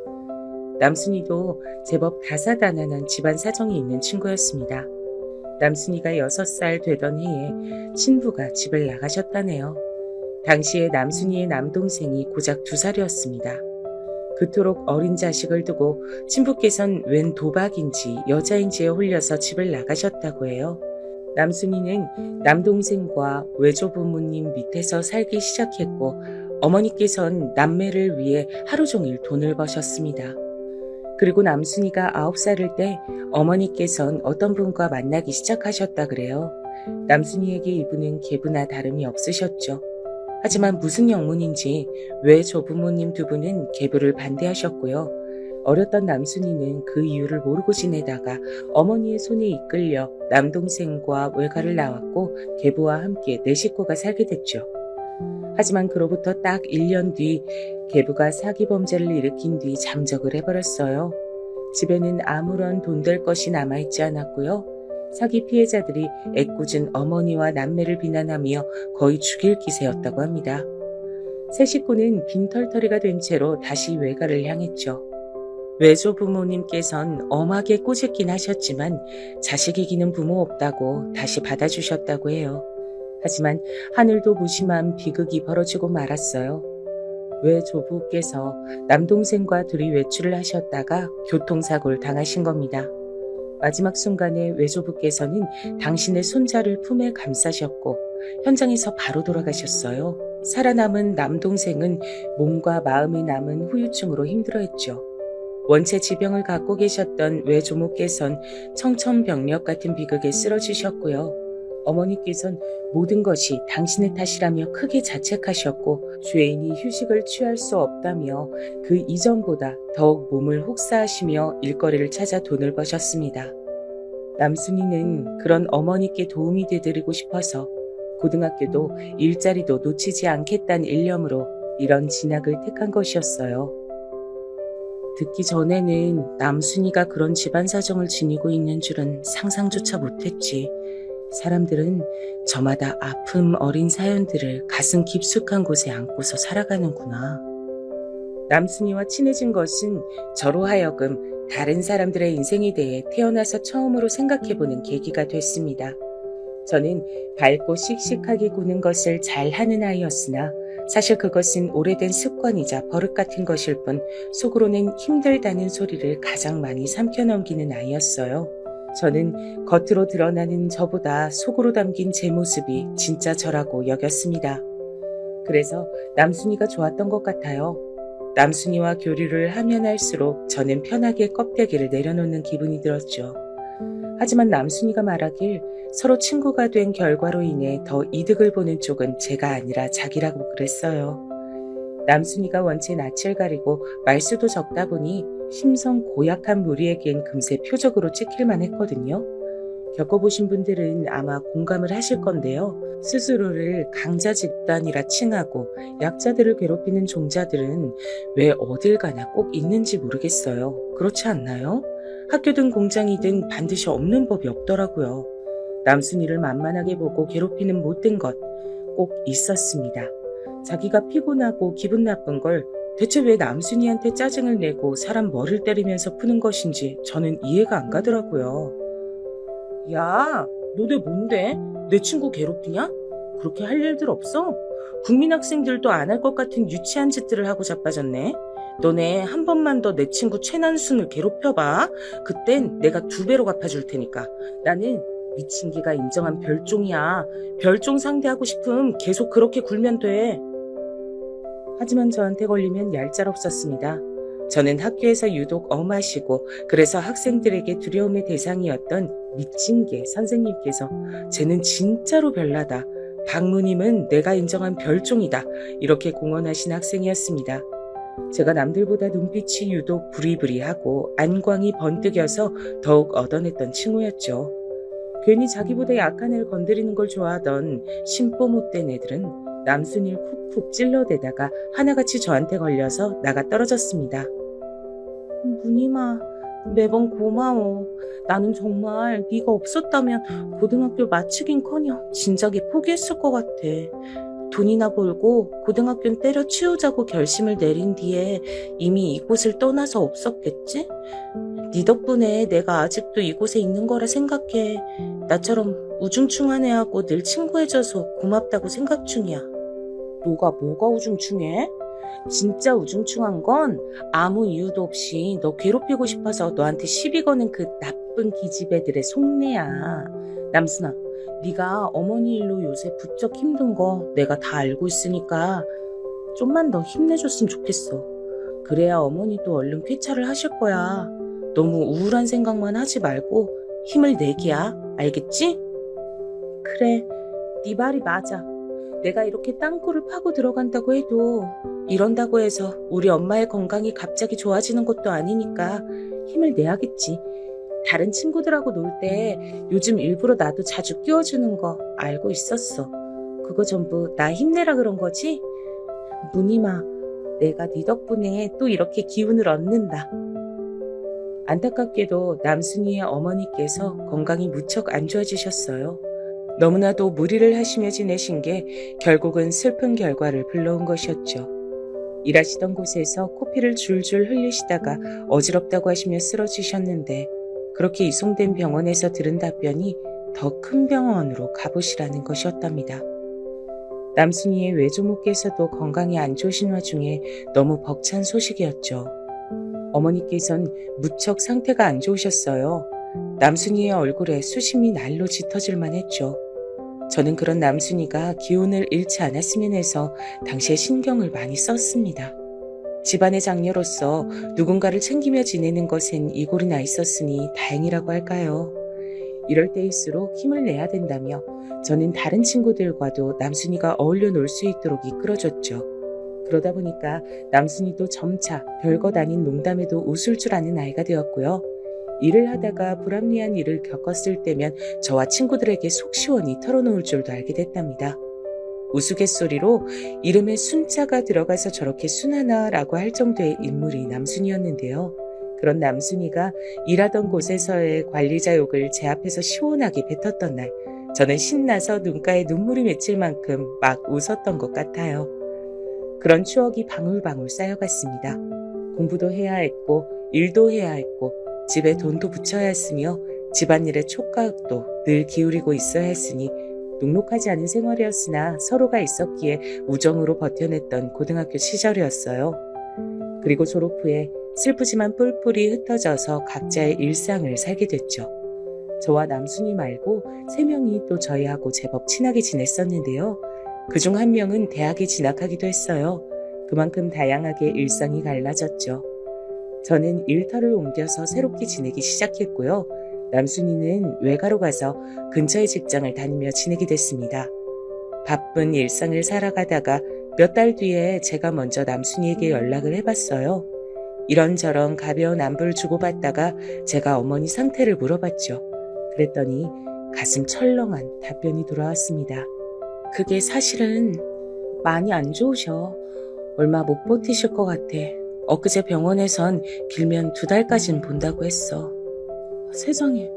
남순이도 제법 다사다난한 집안 사정이 있는 친구였습니다. 남순이가 6살 되던 해에 친부가 집을 나가셨다네요. 당시에 남순이의 남동생이 고작 2살이었습니다. 그토록 어린 자식을 두고 친부께선 웬 도박인지 여자인지에 홀려서 집을 나가셨다고 해요. 남순이는 남동생과 외조부모님 밑에서 살기 시작했고 어머니께선 남매를 위해 하루 종일 돈을 버셨습니다. 그리고 남순이가 9살일 때 어머니께선 어떤 분과 만나기 시작하셨다 그래요. 남순이에게 이분은 계부나 다름이 없으셨죠. 하지만 무슨 영문인지 외조부모님 2분은 계부를 반대하셨고요. 어렸던 남순이는 그 이유를 모르고 지내다가 어머니의 손에 이끌려 남동생과 외가를 나왔고 계부와 함께 4 식구가 살게 됐죠. 하지만 그로부터 딱 1년 뒤 계부가 사기 범죄를 일으킨 뒤 잠적을 해버렸어요. 집에는 아무런 돈 될 것이 남아있지 않았고요. 사기 피해자들이 애꿎은 어머니와 남매를 비난하며 거의 죽일 기세였다고 합니다. 3 식구는 빈털터리가 된 채로 다시 외가를 향했죠. 외조부모님께선 엄하게 꼬집긴 하셨지만 자식 이기는 부모 없다고 다시 받아주셨다고 해요. 하지만 하늘도 무심한 비극이 벌어지고 말았어요. 외조부께서 남동생과 둘이 외출을 하셨다가 교통사고를 당하신 겁니다. 마지막 순간에 외조부께서는 당신의 손자를 품에 감싸셨고 현장에서 바로 돌아가셨어요. 살아남은 남동생은 몸과 마음이 남은 후유증으로 힘들어했죠. 원체 지병을 갖고 계셨던 외조모께선 청천벽력 같은 비극에 쓰러지셨고요. 어머니께선 모든 것이 당신의 탓이라며 크게 자책하셨고 죄인이 휴식을 취할 수 없다며 그 이전보다 더욱 몸을 혹사하시며 일거리를 찾아 돈을 버셨습니다. 남순이는 그런 어머니께 도움이 되드리고 싶어서 고등학교도 일자리도 놓치지 않겠다는 일념으로 이런 진학을 택한 것이었어요. 듣기 전에는 남순이가 그런 집안 사정을 지니고 있는 줄은 상상조차 못했지. 사람들은 저마다 아픔 어린 사연들을 가슴 깊숙한 곳에 안고서 살아가는구나. 남순이와 친해진 것은 저로 하여금 다른 사람들의 인생에 대해 태어나서 처음으로 생각해보는 계기가 됐습니다. 저는 밝고 씩씩하게 구는 것을 잘하는 아이였으나 사실 그것은 오래된 습관이자 버릇 같은 것일 뿐 속으로는 힘들다는 소리를 가장 많이 삼켜넘기는 아이였어요. 저는 겉으로 드러나는 저보다 속으로 담긴 제 모습이 진짜 저라고 여겼습니다. 그래서 남순이가 좋았던 것 같아요. 남순이와 교류를 하면 할수록 저는 편하게 껍데기를 내려놓는 기분이 들었죠. 하지만 남순이가 말하길 서로 친구가 된 결과로 인해 더 이득을 보는 쪽은 제가 아니라 자기라고 그랬어요. 남순이가 원체 낯을 가리고 말수도 적다 보니 심성 고약한 무리에겐 금세 표적으로 찍힐만 했거든요. 겪어보신 분들은 아마 공감을 하실 건데요. 스스로를 강자 집단이라 칭하고 약자들을 괴롭히는 종자들은 왜 어딜 가나 꼭 있는지 모르겠어요. 그렇지 않나요? 학교든 공장이든 반드시 없는 법이 없더라고요. 남순이를 만만하게 보고 괴롭히는 못된 것 꼭 있었습니다. 자기가 피곤하고 기분 나쁜 걸 대체 왜 남순이한테 짜증을 내고 사람 머리를 때리면서 푸는 것인지 저는 이해가 안 가더라고요. 야, 너네 뭔데? 내 친구 괴롭히냐? 그렇게 할 일들 없어? 국민학생들도 안 할 것 같은 유치한 짓들을 하고 자빠졌네. 너네 한 번만 더 내 친구 최난순을 괴롭혀봐. 그땐 내가 2배로 갚아줄 테니까. 나는 미친 개가 인정한 별종이야. 별종 상대하고 싶음 계속 그렇게 굴면 돼. 하지만 저한테 걸리면 얄짤없었습니다. 저는 학교에서 유독 엄하시고 그래서 학생들에게 두려움의 대상이었던 미친 개 선생님께서 쟤는 진짜로 별나다. 박무님은 내가 인정한 별종이다. 이렇게 공언하신 학생이었습니다. 제가 남들보다 눈빛이 유독 부리부리하고 안광이 번뜩여서 더욱 얻어냈던 칭호였죠. 괜히 자기보다 약한 애를 건드리는 걸 좋아하던 심보 못된 애들은 남순이를 쿡쿡 찔러대다가 하나같이 저한테 걸려서 나가 떨어졌습니다. 무님아, 매번 고마워. 나는 정말 네가 없었다면 고등학교 마치긴커녕 진작에 포기했을 것 같아. 돈이나 벌고 고등학교는 때려치우자고 결심을 내린 뒤에 이미 이곳을 떠나서 없었겠지? 네 덕분에 내가 아직도 이곳에 있는 거라 생각해. 나처럼 우중충한 애하고 늘 친구해줘서 고맙다고 생각 중이야. 너가 뭐가 우중충해? 진짜 우중충한 건 아무 이유도 없이 너 괴롭히고 싶어서 너한테 시비 거는 그 나쁜 기집애들의 속내야. 남순아, 네가 어머니 일로 요새 부쩍 힘든 거 내가 다 알고 있으니까 좀만 더 힘내줬으면 좋겠어. 그래야 어머니도 얼른 쾌차를 하실 거야. 너무 우울한 생각만 하지 말고 힘을 내기야. 알겠지? 그래, 네 말이 맞아. 내가 이렇게 땅굴을 파고 들어간다고 해도 이런다고 해서 우리 엄마의 건강이 갑자기 좋아지는 것도 아니니까 힘을 내야겠지. 다른 친구들하고 놀 때 요즘 일부러 나도 자주 끼워주는 거 알고 있었어. 그거 전부 나 힘내라 그런 거지? 무님아, 내가 네 덕분에 또 이렇게 기운을 얻는다. 안타깝게도 남순이의 어머니께서 건강이 무척 안 좋아지셨어요. 너무나도 무리를 하시며 지내신 게 결국은 슬픈 결과를 불러온 것이었죠. 일하시던 곳에서 코피를 줄줄 흘리시다가 어지럽다고 하시며 쓰러지셨는데 그렇게 이송된 병원에서 들은 답변이 더 큰 병원으로 가보시라는 것이었답니다. 남순이의 외조모께서도 건강이 안 좋으신 와중에 너무 벅찬 소식이었죠. 어머니께선 무척 상태가 안 좋으셨어요. 남순이의 얼굴에 수심이 날로 짙어질만 했죠. 저는 그런 남순이가 기운을 잃지 않았으면 해서 당시에 신경을 많이 썼습니다. 집안의 장녀로서 누군가를 챙기며 지내는 것엔 이골이 나 있었으니 다행이라고 할까요? 이럴 때일수록 힘을 내야 된다며 저는 다른 친구들과도 남순이가 어울려 놀 수 있도록 이끌어줬죠. 그러다 보니까 남순이도 점차 별것 아닌 농담에도 웃을 줄 아는 아이가 되었고요. 일을 하다가 불합리한 일을 겪었을 때면 저와 친구들에게 속 시원히 털어놓을 줄도 알게 됐답니다. 우스갯소리로 이름에 순자가 들어가서 저렇게 순하나 라고 할 정도의 인물이 남순이었는데요. 그런 남순이가 일하던 곳에서의 관리자 욕을 제 앞에서 시원하게 뱉었던 날, 저는 신나서 눈가에 눈물이 맺힐 만큼 막 웃었던 것 같아요. 그런 추억이 방울방울 쌓여갔습니다. 공부도 해야 했고 일도 해야 했고 집에 돈도 붙여야 했으며 집안일의 촉각도 늘 기울이고 있어야 했으니 녹록하지 않은 생활이었으나 서로가 있었기에 우정으로 버텨냈던 고등학교 시절이었어요. 그리고 졸업 후에 슬프지만 뿔뿔이 흩어져서 각자의 일상을 살게 됐죠. 저와 남순이 말고 3명이 또 저희하고 제법 친하게 지냈었는데요. 그중 한 명은 대학에 진학하기도 했어요. 그만큼 다양하게 일상이 갈라졌죠. 저는 일터를 옮겨서 새롭게 지내기 시작했고요. 남순이는 외가로 가서 근처의 직장을 다니며 지내게 됐습니다. 바쁜 일상을 살아가다가 몇 달 뒤에 제가 먼저 남순이에게 연락을 해봤어요. 이런저런 가벼운 안부를 주고받다가 제가 어머니 상태를 물어봤죠. 그랬더니 가슴 철렁한 답변이 돌아왔습니다. 그게 사실은 많이 안 좋으셔. 얼마 못 버티실 것 같아. 엊그제 병원에선 길면 2달까진 본다고 했어. 세상에,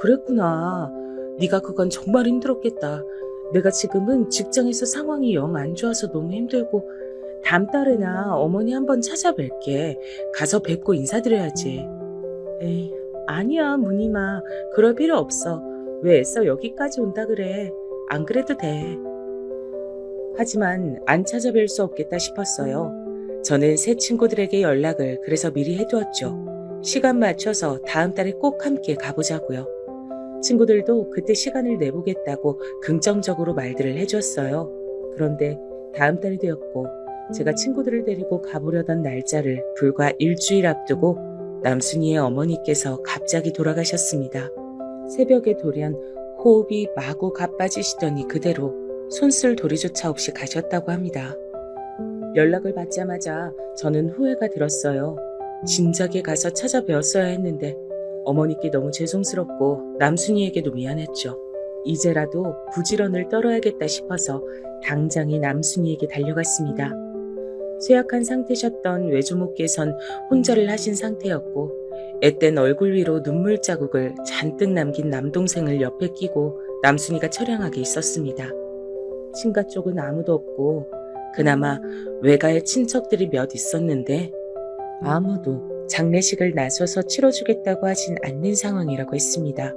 그랬구나. 네가 그건 정말 힘들었겠다. 내가 지금은 직장에서 상황이 영 안 좋아서 너무 힘들고 다음 달에나 어머니 한번 찾아뵐게. 가서 뵙고 인사드려야지. 에이, 아니야 무늬마. 그럴 필요 없어. 왜 애써 여기까지 온다 그래. 안 그래도 돼. 하지만 안 찾아뵐 수 없겠다 싶었어요. 저는 새 친구들에게 연락을 그래서 미리 해두었죠. 시간 맞춰서 다음 달에 꼭 함께 가보자고요. 친구들도 그때 시간을 내보겠다고 긍정적으로 말들을 해줬어요. 그런데 다음 달이 되었고 제가 친구들을 데리고 가보려던 날짜를 불과 일주일 앞두고 남순이의 어머니께서 갑자기 돌아가셨습니다. 새벽에 돌연 호흡이 마구 가빠지시더니 그대로 손쓸 도리조차 없이 가셨다고 합니다. 연락을 받자마자 저는 후회가 들었어요. 진작에 가서 찾아뵈었어야 했는데 어머니께 너무 죄송스럽고 남순이에게도 미안했죠. 이제라도 부지런을 떨어야겠다 싶어서 당장에 남순이에게 달려갔습니다. 쇠약한 상태셨던 외조모께선 혼절을 하신 상태였고 앳된 얼굴 위로 눈물 자국을 잔뜩 남긴 남동생을 옆에 끼고 남순이가 처량하게 있었습니다. 친가 쪽은 아무도 없고 그나마 외가의 친척들이 몇 있었는데 아무도 장례식을 나서서 치러주겠다고 하진 않는 상황이라고 했습니다.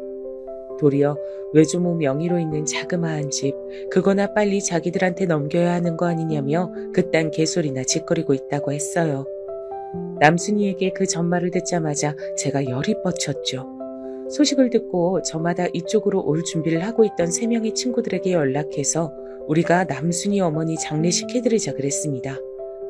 도리어 외조모 명의로 있는 자그마한 집, 그거나 빨리 자기들한테 넘겨야 하는 거 아니냐며 그딴 개소리나 짓거리고 있다고 했어요. 남순이에게 그 전말을 듣자마자 제가 열이 뻗쳤죠. 소식을 듣고 저마다 이쪽으로 올 준비를 하고 있던 3명의 친구들에게 연락해서 우리가 남순이 어머니 장례식 해드리자 그랬습니다.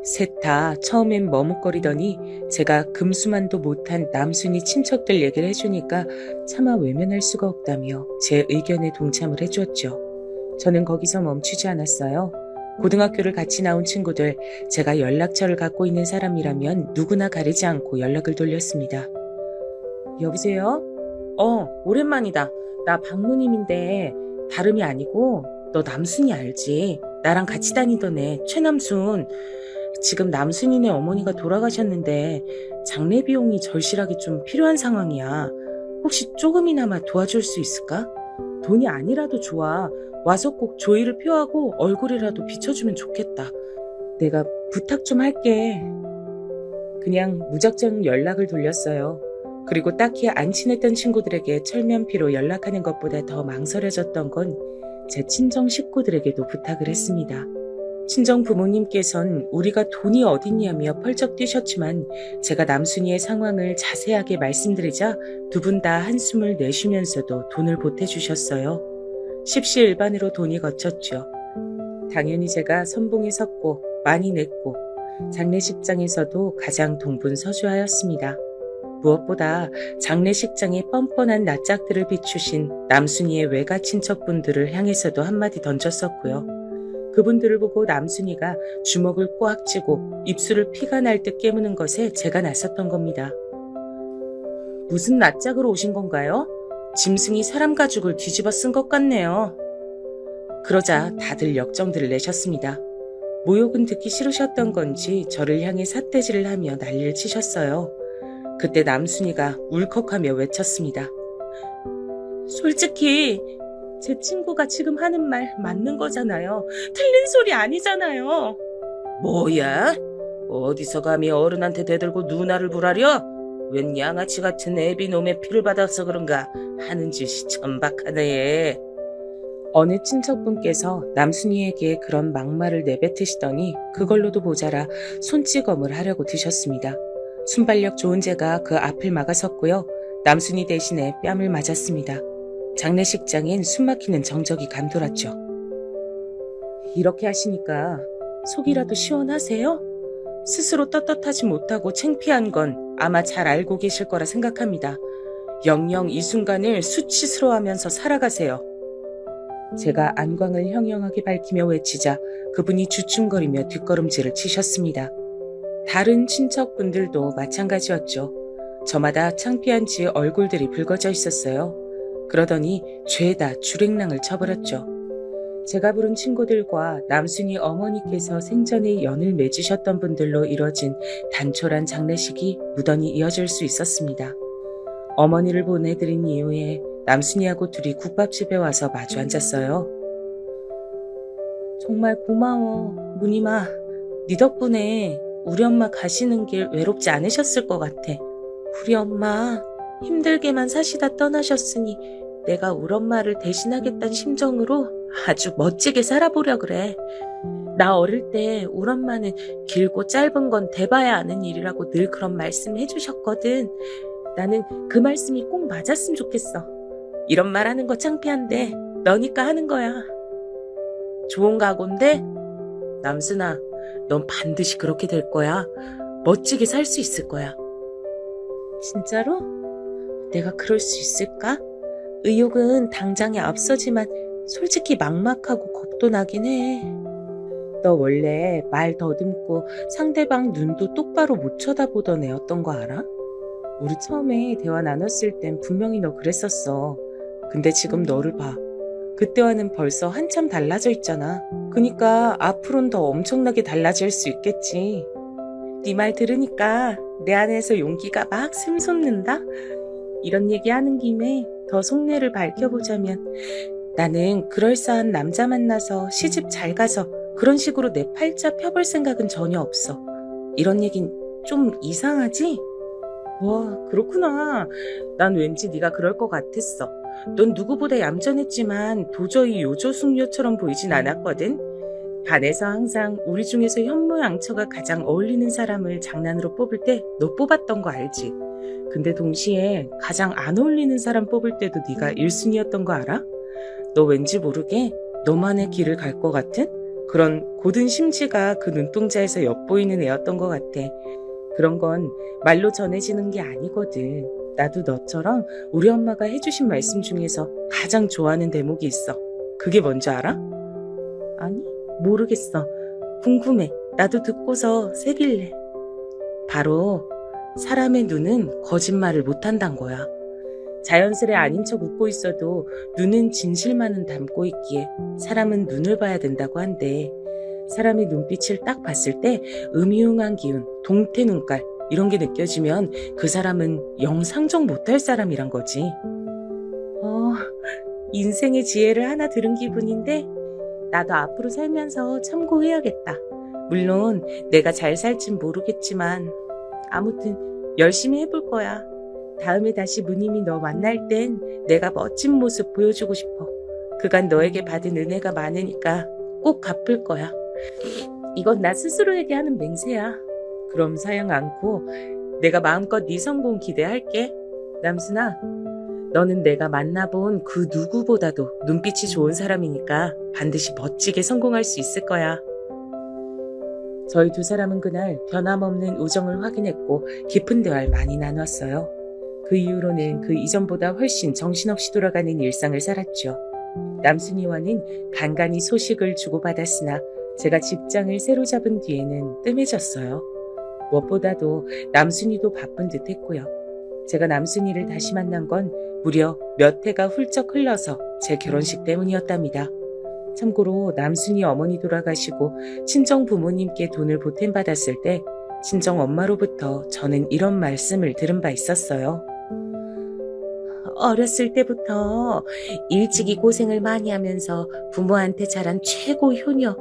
셋 다 처음엔 머뭇거리더니 제가 금수만도 못한 남순이 친척들 얘기를 해주니까 차마 외면할 수가 없다며 제 의견에 동참을 해주었죠. 저는 거기서 멈추지 않았어요. 고등학교를 같이 나온 친구들, 제가 연락처를 갖고 있는 사람이라면 누구나 가리지 않고 연락을 돌렸습니다. 여보세요? 오랜만이다. 나 박누님인데 다름이 아니고 너 남순이 알지? 나랑 같이 다니던 애 최남순. 지금 남순이네 어머니가 돌아가셨는데 장례 비용이 절실하게 좀 필요한 상황이야. 혹시 조금이나마 도와줄 수 있을까? 돈이 아니라도 좋아. 와서 꼭 조의를 표하고 얼굴이라도 비춰주면 좋겠다. 내가 부탁 좀 할게. 그냥 무작정 연락을 돌렸어요. 그리고 딱히 안 친했던 친구들에게 철면피로 연락하는 것보다 더 망설여졌던 건 제 친정 식구들에게도 부탁을 했습니다. 친정 부모님께선 우리가 돈이 어딨냐며 펄쩍 뛰셨지만 제가 남순이의 상황을 자세하게 말씀드리자 두 분 다 한숨을 내쉬면서도 돈을 보태주셨어요. 십시일반으로 돈이 거쳤죠. 당연히 제가 선봉에 섰고 많이 냈고 장례식장에서도 가장 동분서주하였습니다. 무엇보다 장례식장에 뻔뻔한 낯짝들을 비추신 남순이의 외가 친척분들을 향해서도 한마디 던졌었고요. 그분들을 보고 남순이가 주먹을 꽉 쥐고 입술을 피가 날 듯 깨무는 것에 제가 나섰던 겁니다. 무슨 낯짝으로 오신 건가요? 짐승이 사람 가죽을 뒤집어 쓴 것 같네요. 그러자 다들 역정들을 내셨습니다. 모욕은 듣기 싫으셨던 건지 저를 향해 삿대질을 하며 난리를 치셨어요. 그때 남순이가 울컥하며 외쳤습니다. 솔직히 제 친구가 지금 하는 말 맞는 거잖아요. 틀린 소리 아니잖아요. 뭐야? 어디서 감히 어른한테 대들고 누나를 부라려? 웬 양아치 같은 애비놈의 피를 받아서 그런가 하는 짓이 천박하네. 어느 친척분께서 남순이에게 그런 막말을 내뱉으시더니 그걸로도 모자라 손찌검을 하려고 드셨습니다. 순발력 좋은 제가 그 앞을 막아섰고요. 남순이 대신에 뺨을 맞았습니다. 장례식장엔 숨막히는 정적이 감돌았죠. 이렇게 하시니까 속이라도 시원하세요? 스스로 떳떳하지 못하고 창피한 건 아마 잘 알고 계실 거라 생각합니다. 영영 이 순간을 수치스러워하면서 살아가세요. 제가 안광을 형형하게 밝히며 외치자 그분이 주춤거리며 뒷걸음질을 치셨습니다. 다른 친척분들도 마찬가지였죠. 저마다 창피한지 얼굴들이 붉어져 있었어요. 그러더니 죄다 주랭랑을 쳐버렸죠. 제가 부른 친구들과 남순이 어머니께서 생전에 연을 맺으셨던 분들로 이뤄진 단촐한 장례식이 무던히 이어질 수 있었습니다. 어머니를 보내드린 이후에 남순이하고 둘이 국밥집에 와서 마주 앉았어요. 정말 고마워, 무늬마. 네 덕분에 우리 엄마 가시는 길 외롭지 않으셨을 것 같아. 우리 엄마 힘들게만 사시다 떠나셨으니 내가 우리 엄마를 대신하겠다는 심정으로 아주 멋지게 살아보려 그래. 나 어릴 때 우리 엄마는 길고 짧은 건 대봐야 아는 일이라고 늘 그런 말씀 해주셨거든. 나는 그 말씀이 꼭 맞았으면 좋겠어. 이런 말 하는 거 창피한데 너니까 하는 거야. 좋은 각오인데? 남순아, 넌 반드시 그렇게 될 거야. 멋지게 살 수 있을 거야. 진짜로? 내가 그럴 수 있을까? 의욕은 당장에 앞서지만 솔직히 막막하고 겁도 나긴 해. 너 원래 말 더듬고 상대방 눈도 똑바로 못 쳐다보던 애였던 거 알아? 우리 처음에 대화 나눴을 땐 분명히 너 그랬었어. 근데 지금 너를 봐. 그때와는 벌써 한참 달라져 있잖아. 그니까 앞으로는 더 엄청나게 달라질 수 있겠지. 네 말 들으니까 내 안에서 용기가 막 샘솟는다. 이런 얘기하는 김에 더 속내를 밝혀보자면 나는 그럴싸한 남자 만나서 시집 잘 가서 그런 식으로 내 팔자 펴볼 생각은 전혀 없어. 이런 얘긴 좀 이상하지? 와, 그렇구나. 난 왠지 네가 그럴 것 같았어. 넌 누구보다 얌전했지만 도저히 요조숙녀처럼 보이진 않았거든. 반에서 항상 우리 중에서 현모양처가 가장 어울리는 사람을 장난으로 뽑을 때 너 뽑았던 거 알지? 근데 동시에 가장 안 어울리는 사람 뽑을 때도 네가 1순위였던 거 알아? 너 왠지 모르게 너만의 길을 갈 것 같은 그런 고든 심지가 그 눈동자에서 엿보이는 애였던 것 같아. 그런 건 말로 전해지는 게 아니거든. 나도 너처럼 우리 엄마가 해주신 말씀 중에서 가장 좋아하는 대목이 있어. 그게 뭔지 알아? 아니, 모르겠어. 궁금해. 나도 듣고서 새길래. 바로 사람의 눈은 거짓말을 못한단 거야. 자연스레 아닌 척 웃고 있어도 눈은 진실만은 담고 있기에 사람은 눈을 봐야 된다고 한대. 사람의 눈빛을 딱 봤을 때 음흉한 기운, 동태 눈깔 이런 게 느껴지면 그 사람은 영 상종 못할 사람이란 거지. 인생의 지혜를 하나 들은 기분인데 나도 앞으로 살면서 참고해야겠다. 물론 내가 잘 살진 모르겠지만 아무튼 열심히 해볼 거야. 다음에 다시 무님이 너 만날 땐 내가 멋진 모습 보여주고 싶어. 그간 너에게 받은 은혜가 많으니까 꼭 갚을 거야. 이건 나 스스로에게 하는 맹세야. 그럼 사양 않고 내가 마음껏 네 성공 기대할게. 남순아, 너는 내가 만나본 그 누구보다도 눈빛이 좋은 사람이니까 반드시 멋지게 성공할 수 있을 거야. 저희 두 사람은 그날 변함없는 우정을 확인했고 깊은 대화를 많이 나눴어요. 그 이후로는 그 이전보다 훨씬 정신없이 돌아가는 일상을 살았죠. 남순이와는 간간히 소식을 주고받았으나 제가 직장을 새로 잡은 뒤에는 뜸해졌어요. 무엇보다도 남순이도 바쁜 듯 했고요. 제가 남순이를 다시 만난 건 무려 몇 해가 훌쩍 흘러서 제 결혼식 때문이었답니다. 참고로 남순이 어머니 돌아가시고 친정 부모님께 돈을 보탬받았을 때 친정 엄마로부터 저는 이런 말씀을 들은 바 있었어요. 어렸을 때부터 일찍이 고생을 많이 하면서 부모한테 자란 최고 효녀,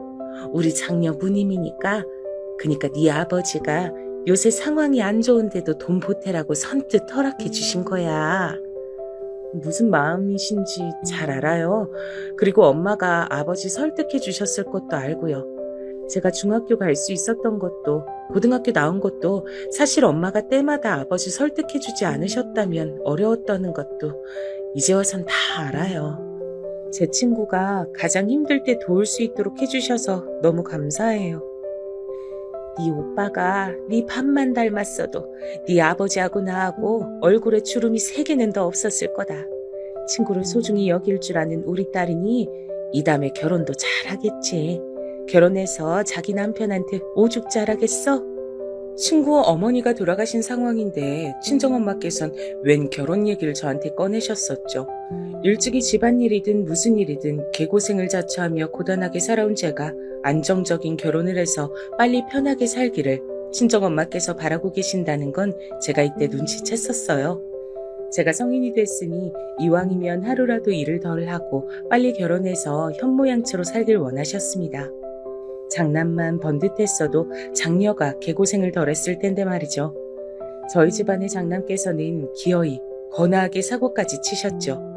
우리 장녀 무님이니까 그니까 네 아버지가 요새 상황이 안 좋은데도 돈 보태라고 선뜻 허락해 주신 거야. 무슨 마음이신지 잘 알아요. 그리고 엄마가 아버지 설득해 주셨을 것도 알고요. 제가 중학교 갈 수 있었던 것도 고등학교 나온 것도 사실 엄마가 때마다 아버지 설득해 주지 않으셨다면 어려웠다는 것도 이제 와선 다 알아요. 제 친구가 가장 힘들 때 도울 수 있도록 해주셔서 너무 감사해요. 네 오빠가 네 밥만 닮았어도 네 아버지하고 나하고 얼굴에 주름이 3개는 더 없었을 거다. 친구를 소중히 여길 줄 아는 우리 딸이니 이 다음에 결혼도 잘하겠지. 결혼해서 자기 남편한테 오죽 잘하겠어? 친구 어머니가 돌아가신 상황인데 친정엄마께선 웬 결혼 얘기를 저한테 꺼내셨었죠. 일찍이 집안일이든 무슨 일이든 개고생을 자처하며 고단하게 살아온 제가 안정적인 결혼을 해서 빨리 편하게 살기를 친정엄마께서 바라고 계신다는 건 제가 이때 눈치챘었어요. 제가 성인이 됐으니 이왕이면 하루라도 일을 덜 하고 빨리 결혼해서 현모양처로 살길 원하셨습니다. 장남만 번듯했어도 장녀가 개고생을 덜 했을 텐데 말이죠. 저희 집안의 장남께서는 기어이 거나하게 사고까지 치셨죠.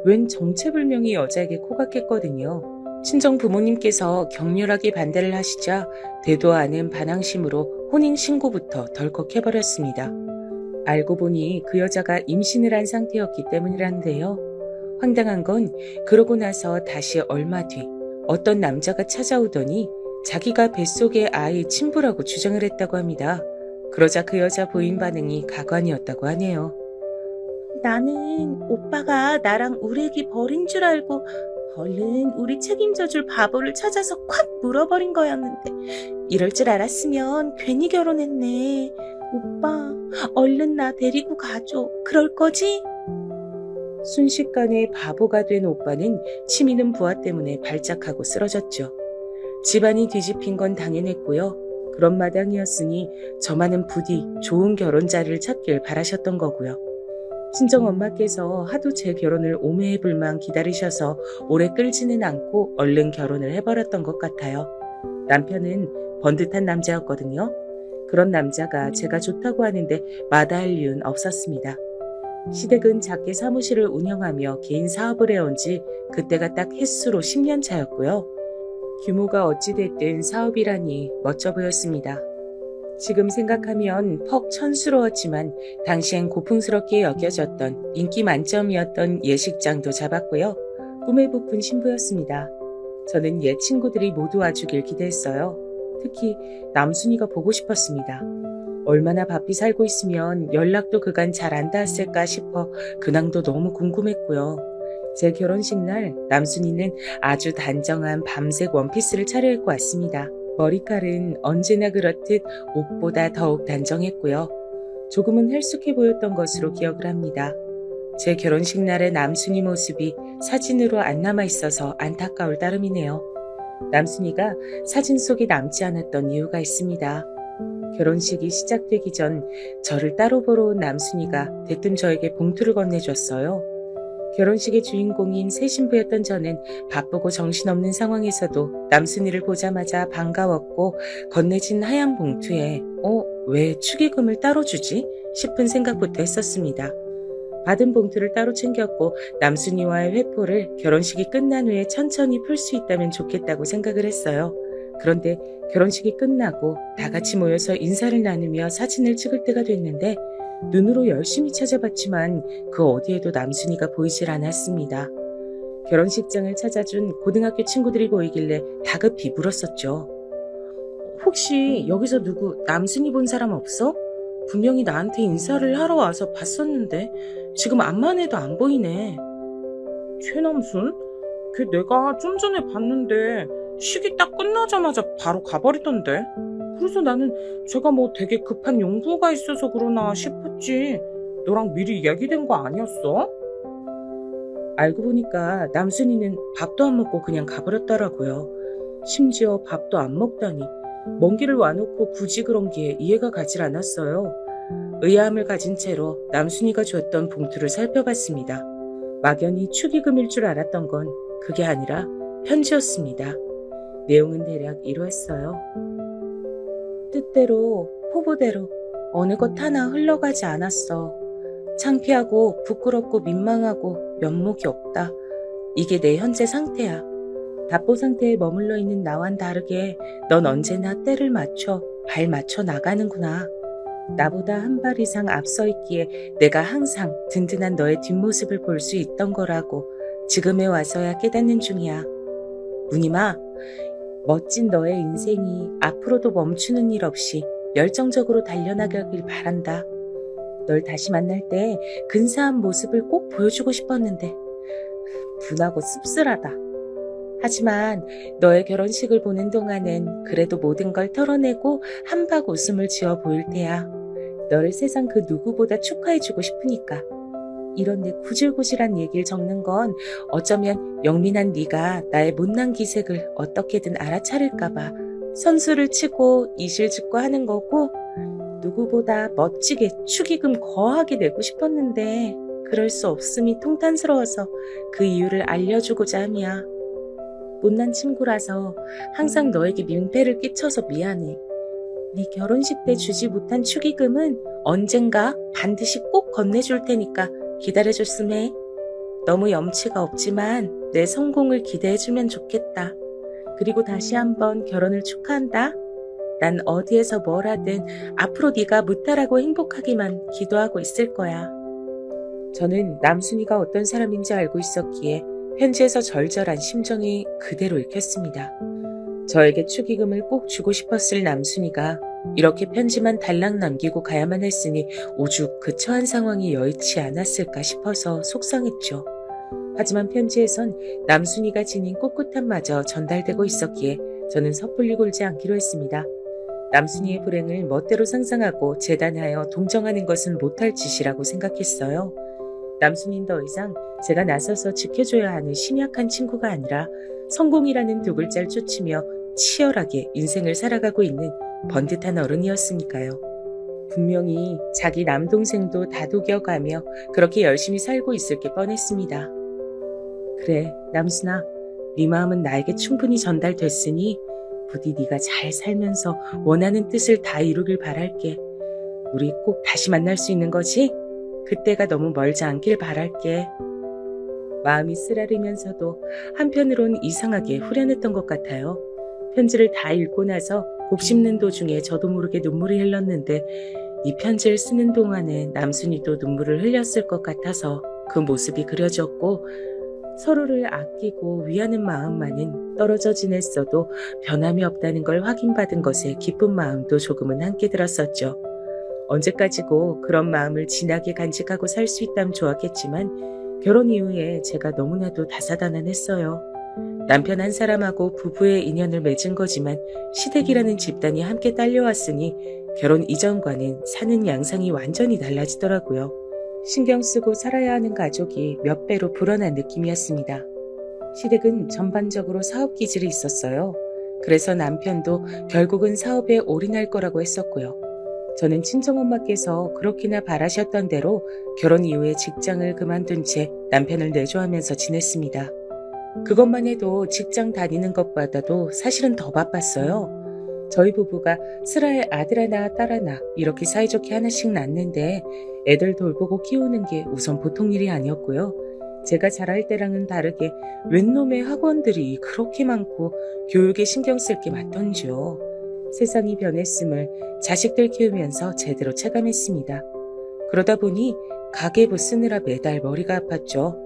웬 정체불명의 여자에게 코각했거든요. 친정 부모님께서 격렬하게 반대를 하시자 되도 않은 반항심으로 혼인신고부터 덜컥 해버렸습니다. 알고 보니 그 여자가 임신을 한 상태였기 때문이란데요. 황당한 건 그러고 나서 다시 얼마 뒤 어떤 남자가 찾아오더니 자기가 뱃속의 아이 친부라고 주장을 했다고 합니다. 그러자 그 여자 부인 반응이 가관이었다고 하네요. 나는 오빠가 나랑 우리 애기 버린 줄 알고 얼른 우리 책임져줄 바보를 찾아서 콱 물어버린 거였는데 이럴 줄 알았으면 괜히 결혼했네. 오빠 얼른 나 데리고 가줘. 그럴 거지? 순식간에 바보가 된 오빠는 치미는 부하 때문에 발작하고 쓰러졌죠. 집안이 뒤집힌 건 당연했고요. 그런 마당이었으니 저만은 부디 좋은 결혼 자리를 찾길 바라셨던 거고요. 친정엄마께서 하도 제 결혼을 오매불망 기다리셔서 오래 끌지는 않고 얼른 결혼을 해버렸던 것 같아요. 남편은 번듯한 남자였거든요. 그런 남자가 제가 좋다고 하는데 마다할 이유는 없었습니다. 시댁은 작게 사무실을 운영하며 개인 사업을 해온 지 그때가 딱 횟수로 10년 차였고요. 규모가 어찌됐든 사업이라니 멋져 보였습니다. 지금 생각하면 퍽 천스러웠지만 당시엔 고풍스럽게 여겨졌던 인기 만점이었던 예식장도 잡았고요. 꿈에 부푼 신부였습니다. 저는 옛 친구들이 모두 와주길 기대했어요. 특히 남순이가 보고 싶었습니다. 얼마나 바삐 살고 있으면 연락도 그간 잘 안 닿았을까 싶어 근황도 너무 궁금했고요. 제 결혼식 날 남순이는 아주 단정한 밤색 원피스를 차려입고 왔습니다. 머리칼은 언제나 그렇듯 옷보다 더욱 단정했고요. 조금은 헬쑥해 보였던 것으로 기억을 합니다. 제 결혼식 날의 남순이 모습이 사진으로 안 남아 있어서 안타까울 따름이네요. 남순이가 사진 속에 남지 않았던 이유가 있습니다. 결혼식이 시작되기 전 저를 따로 보러 온 남순이가 대뜸 저에게 봉투를 건네줬어요. 결혼식의 주인공인 새 신부였던 저는 바쁘고 정신없는 상황에서도 남순이를 보자마자 반가웠고 건네진 하얀 봉투에 왜 축의금을 따로 주지? 싶은 생각부터 했었습니다. 받은 봉투를 따로 챙겼고 남순이와의 회포를 결혼식이 끝난 후에 천천히 풀 수 있다면 좋겠다고 생각을 했어요. 그런데 결혼식이 끝나고 다 같이 모여서 인사를 나누며 사진을 찍을 때가 됐는데 눈으로 열심히 찾아봤지만 그 어디에도 남순이가 보이질 않았습니다. 결혼식장을 찾아준 고등학교 친구들이 보이길래 다급히 물었었죠. 혹시 여기서 누구 남순이 본 사람 없어? 분명히 나한테 인사를 하러 와서 봤었는데 지금 앞만 해도 안 보이네. 최남순? 걔 내가 좀 전에 봤는데 식이 딱 끝나자마자 바로 가버리던데. 그래서 나는 제가 뭐 되게 급한 용부가 있어서 그러나 싶었지. 너랑 미리 얘기된 거 아니었어? 알고 보니까 남순이는 밥도 안 먹고 그냥 가버렸더라고요. 심지어 밥도 안 먹다니. 먼 길을 와놓고 굳이 그런 게 이해가 가질 않았어요. 의아함을 가진 채로 남순이가 줬던 봉투를 살펴봤습니다. 막연히 축의금일 줄 알았던 건 그게 아니라 편지였습니다. 내용은 대략 이러했어요. 뜻대로 포부대로 어느 것 하나 흘러가지 않았어. 창피하고 부끄럽고 민망하고 면목이 없다. 이게 내 현재 상태야. 답보 상태에 머물러 있는 나와는 다르게 넌 언제나 때를 맞춰 발 맞춰 나가는구나. 나보다 한 발 이상 앞서 있기에 내가 항상 든든한 너의 뒷모습을 볼 수 있던 거라고 지금에 와서야 깨닫는 중이야. 무늬마, 멋진 너의 인생이 앞으로도 멈추는 일 없이 열정적으로 달려나가길 바란다. 널 다시 만날 때 근사한 모습을 꼭 보여주고 싶었는데 분하고 씁쓸하다. 하지만 너의 결혼식을 보는 동안은 그래도 모든 걸 털어내고 한박 웃음을 지어 보일 테야. 너를 세상 그 누구보다 축하해주고 싶으니까. 이런 내 구질구질한 얘기를 적는 건 어쩌면 영민한 네가 나의 못난 기색을 어떻게든 알아차릴까봐 선수를 치고 이실 짓고 하는 거고, 누구보다 멋지게 축의금 거하게 내고 싶었는데 그럴 수 없음이 통탄스러워서 그 이유를 알려주고자 함이야. 못난 친구라서 항상 너에게 민폐를 끼쳐서 미안해. 네 결혼식 때 주지 못한 축의금은 언젠가 반드시 꼭 건네줄 테니까 기다려줬음 해. 너무 염치가 없지만 내 성공을 기대해주면 좋겠다. 그리고 다시 한번 결혼을 축하한다. 난 어디에서 뭘 하든 앞으로 네가 무탈하고 행복하기만 기도하고 있을 거야. 저는 남순이가 어떤 사람인지 알고 있었기에 편지에서 절절한 심정이 그대로 읽혔습니다. 저에게 축의금을 꼭 주고 싶었을 남순이가 이렇게 편지만 달랑 남기고 가야만 했으니 오죽 그 처한 상황이 여의치 않았을까 싶어서 속상했죠. 하지만 편지에선 남순이가 지닌 꿋꿋함마저 전달되고 있었기에 저는 섣불리 굴지 않기로 했습니다. 남순이의 불행을 멋대로 상상하고 재단하여 동정하는 것은 못할 짓이라고 생각했어요. 남순이는 더 이상 제가 나서서 지켜줘야 하는 심약한 친구가 아니라 성공이라는 두 글자를 쫓으며 치열하게 인생을 살아가고 있는 번듯한 어른이었으니까요. 분명히 자기 남동생도 다독여가며 그렇게 열심히 살고 있을 게 뻔했습니다. 그래, 남순아, 네 마음은 나에게 충분히 전달됐으니 부디 네가 잘 살면서 원하는 뜻을 다 이루길 바랄게. 우리 꼭 다시 만날 수 있는 거지? 그때가 너무 멀지 않길 바랄게. 마음이 쓰라리면서도 한편으론 이상하게 후련했던 것 같아요. 편지를 다 읽고 나서 곱씹는 도중에 저도 모르게 눈물이 흘렀는데 이 편지를 쓰는 동안에 남순이도 눈물을 흘렸을 것 같아서 그 모습이 그려졌고, 서로를 아끼고 위하는 마음만은 떨어져 지냈어도 변함이 없다는 걸 확인받은 것에 기쁜 마음도 조금은 함께 들었었죠. 언제까지고 그런 마음을 진하게 간직하고 살 수 있다면 좋았겠지만 결혼 이후에 제가 너무나도 다사다난했어요. 남편 한 사람하고 부부의 인연을 맺은 거지만 시댁이라는 집단이 함께 딸려왔으니 결혼 이전과는 사는 양상이 완전히 달라지더라고요. 신경 쓰고 살아야 하는 가족이 몇 배로 불어난 느낌이었습니다. 시댁은 전반적으로 사업 기질이 있었어요. 그래서 남편도 결국은 사업에 올인할 거라고 했었고요. 저는 친정엄마께서 그렇게나 바라셨던 대로 결혼 이후에 직장을 그만둔 채 남편을 내조하면서 지냈습니다. 그것만 해도 직장 다니는 것보다도 사실은 더 바빴어요. 저희 부부가 슬하에 아들 하나 딸 하나 이렇게 사이좋게 하나씩 낳는데 애들 돌보고 키우는 게 우선 보통 일이 아니었고요. 제가 자랄 때랑은 다르게 웬 놈의 학원들이 그렇게 많고 교육에 신경 쓸 게 많던지요. 세상이 변했음을 자식들 키우면서 제대로 체감했습니다. 그러다 보니 가계부 쓰느라 매달 머리가 아팠죠.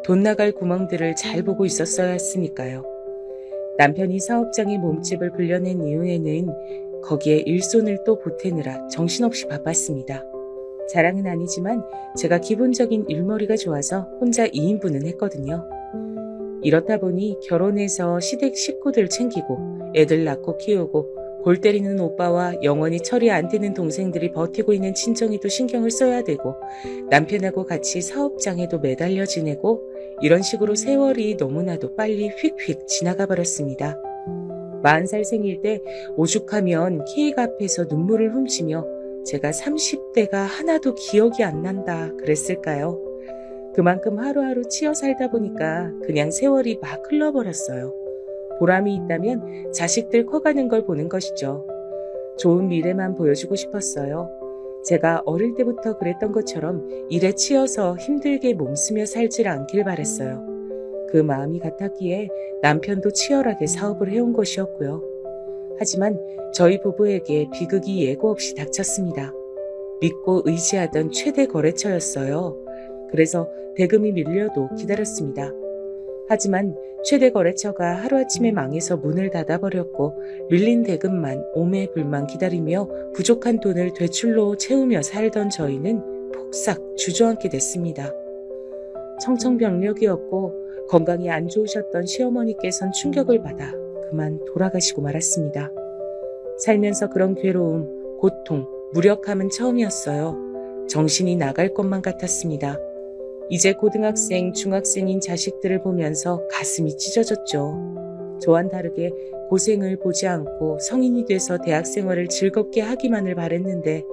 돈 나갈 구멍들을 잘 보고 있었어야 했으니까요. 남편이 사업장에 몸집을 불려낸 이후에는 거기에 일손을 또 보태느라 정신없이 바빴습니다. 자랑은 아니지만 제가 기본적인 일머리가 좋아서 혼자 2인분은 했거든요. 이렇다 보니 결혼해서 시댁 식구들 챙기고 애들 낳고 키우고 골 때리는 오빠와 영원히 철이 안 드는 동생들이 버티고 있는 친정에도 신경을 써야 되고 남편하고 같이 사업장에도 매달려 지내고 이런 식으로 세월이 너무나도 빨리 휙휙 지나가 버렸습니다. 40살 생일 때 오죽하면 케이크 앞에서 눈물을 훔치며 제가 30대가 하나도 기억이 안 난다 그랬을까요? 그만큼 하루하루 치여 살다 보니까 그냥 세월이 막 흘러버렸어요. 보람이 있다면 자식들 커가는 걸 보는 것이죠. 좋은 미래만 보여주고 싶었어요. 제가 어릴 때부터 그랬던 것처럼 일에 치여서 힘들게 몸쓰며 살질 않길 바랬어요. 그 마음이 같았기에 남편도 치열하게 사업을 해온 것이었고요. 하지만 저희 부부에게 비극이 예고 없이 닥쳤습니다. 믿고 의지하던 최대 거래처였어요. 그래서 대금이 밀려도 기다렸습니다. 하지만 최대 거래처가 하루아침에 망해서 문을 닫아버렸고 밀린 대금만 오매불만 기다리며 부족한 돈을 되출로 채우며 살던 저희는 폭삭 주저앉게 됐습니다. 청천벽력이었고 건강이 안 좋으셨던 시어머니께선 충격을 받아 그만 돌아가시고 말았습니다. 살면서 그런 괴로움, 고통, 무력함은 처음이었어요. 정신이 나갈 것만 같았습니다. 이제 고등학생, 중학생인 자식들을 보면서 가슴이 찢어졌죠. 저와는 다르게 고생을 보지 않고 성인이 돼서 대학 생활을 즐겁게 하기만을 바랬는데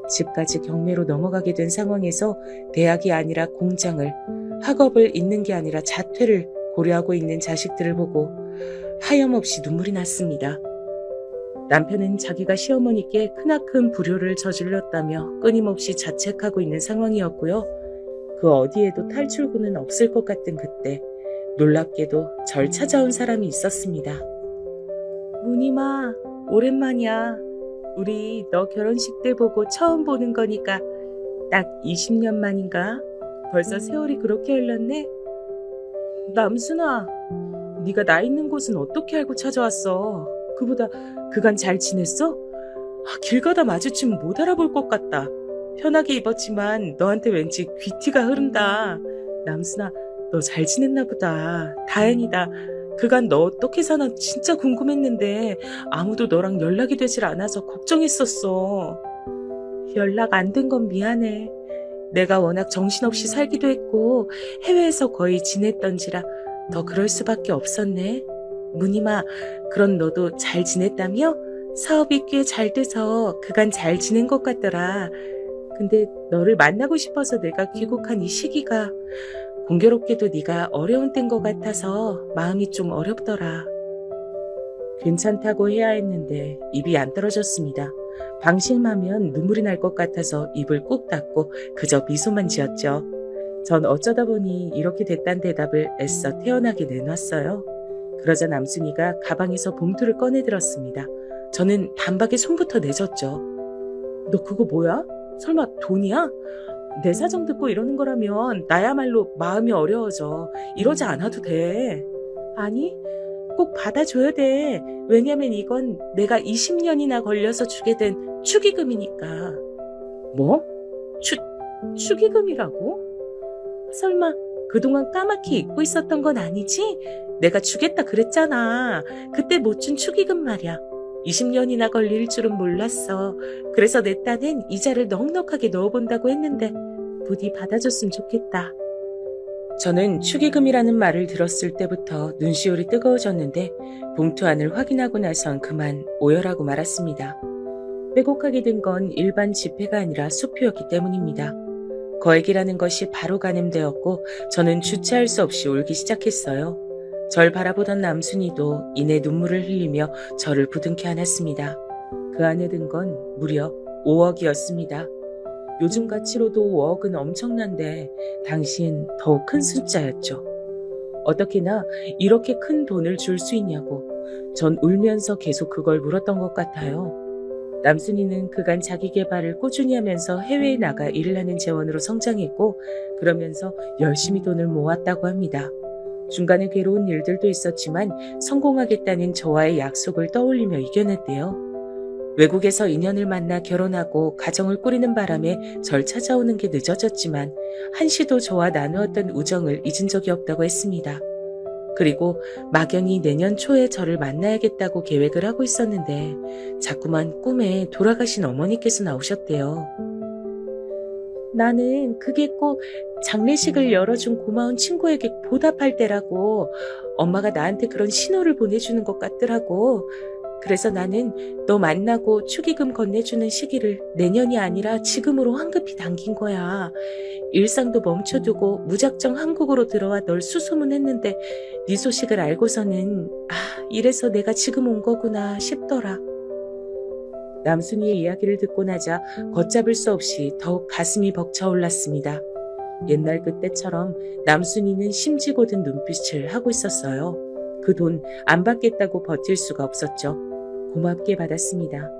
집까지 경매로 넘어가게 된 상황에서 대학이 아니라 공장을, 학업을 잇는 게 아니라 자퇴를 고려하고 있는 자식들을 보고 하염없이 눈물이 났습니다. 남편은 자기가 시어머니께 크나큰 불효를 저질렀다며 끊임없이 자책하고 있는 상황이었고요. 그 어디에도 탈출구는 없을 것 같은 그때 놀랍게도 절 찾아온 사람이 있었습니다. 무늬마, 오랜만이야. 우리 너 결혼식 때 보고 처음 보는 거니까 딱 20년 만인가? 벌써 세월이 그렇게 흘렀네? 남순아, 네가 나 있는 곳은 어떻게 알고 찾아왔어? 그보다 그간 잘 지냈어? 길 가다 마주치면 못 알아볼 것 같다. 편하게 입었지만 너한테 왠지 귀티가 흐른다. 남순아, 너 잘 지냈나 보다. 다행이다. 그간 너 어떻게 사나 진짜 궁금했는데 아무도 너랑 연락이 되질 않아서 걱정했었어. 연락 안 된 건 미안해. 내가 워낙 정신없이 살기도 했고 해외에서 거의 지냈던지라 더 그럴 수밖에 없었네. 무늬마, 그런 너도 잘 지냈다며? 사업이 꽤 잘 돼서 그간 잘 지낸 것 같더라. 근데 너를 만나고 싶어서 내가 귀국한 이 시기가 공교롭게도 네가 어려운 때인 것 같아서 마음이 좀 어렵더라. 괜찮다고 해야 했는데 입이 안 떨어졌습니다. 방심하면 눈물이 날 것 같아서 입을 꾹 닫고 그저 미소만 지었죠. 전 어쩌다 보니 이렇게 됐단 대답을 애써 태연하게 내놨어요. 그러자 남순이가 가방에서 봉투를 꺼내들었습니다. 저는 단박에 손부터 내줬죠. 너 그거 뭐야? 설마 돈이야? 내 사정 듣고 이러는 거라면 나야말로 마음이 어려워져. 이러지 않아도 돼. 아니, 꼭 받아줘야 돼. 왜냐면 이건 내가 20년이나 걸려서 주게 된 축의금이니까. 뭐? 축의금이라고? 설마 그동안 까맣게 잊고 있었던 건 아니지? 내가 주겠다 그랬잖아. 그때 못 준 축의금 말이야. 20년이나 걸릴 줄은 몰랐어. 그래서 내 딴엔 이자를 넉넉하게 넣어본다고 했는데 부디 받아줬으면 좋겠다. 저는 축의금이라는 말을 들었을 때부터 눈시울이 뜨거워졌는데 봉투 안을 확인하고 나선 그만 오열하고 말았습니다. 빼곡하게 든 건 일반 지폐가 아니라 수표였기 때문입니다. 거액이라는 것이 바로 가늠되었고 저는 주체할 수 없이 울기 시작했어요. 절 바라보던 남순이도 이내 눈물을 흘리며 저를 부둥켜 안았습니다. 그 안에 든 건 무려 5억이었습니다. 요즘 가치로도 5억은 엄청난데 당시엔 더욱 큰 숫자였죠. 어떻게나 이렇게 큰 돈을 줄 수 있냐고 전 울면서 계속 그걸 물었던 것 같아요. 남순이는 그간 자기 개발을 꾸준히 하면서 해외에 나가 일을 하는 재원으로 성장했고 그러면서 열심히 돈을 모았다고 합니다. 중간에 괴로운 일들도 있었지만 성공하겠다는 저와의 약속을 떠올리며 이겨냈대요. 외국에서 인연을 만나 결혼하고 가정을 꾸리는 바람에 절 찾아오는 게 늦어졌지만 한시도 저와 나누었던 우정을 잊은 적이 없다고 했습니다. 그리고 막연히 내년 초에 저를 만나야겠다고 계획을 하고 있었는데 자꾸만 꿈에 돌아가신 어머니께서 나오셨대요. 나는 그게 꼭 장례식을 열어준 고마운 친구에게 보답할 때라고 엄마가 나한테 그런 신호를 보내주는 것 같더라고. 그래서 나는 너 만나고 축의금 건네주는 시기를 내년이 아니라 지금으로 황급히 당긴 거야. 일상도 멈춰두고 무작정 한국으로 들어와 널 수소문했는데 네 소식을 알고서는 이래서 내가 지금 온 거구나 싶더라. 남순이의 이야기를 듣고 나자 걷잡을 수 없이 더욱 가슴이 벅차올랐습니다. 옛날 그때처럼 남순이는 심지고든 눈빛을 하고 있었어요. 그 돈 안 받겠다고 버틸 수가 없었죠. 고맙게 받았습니다.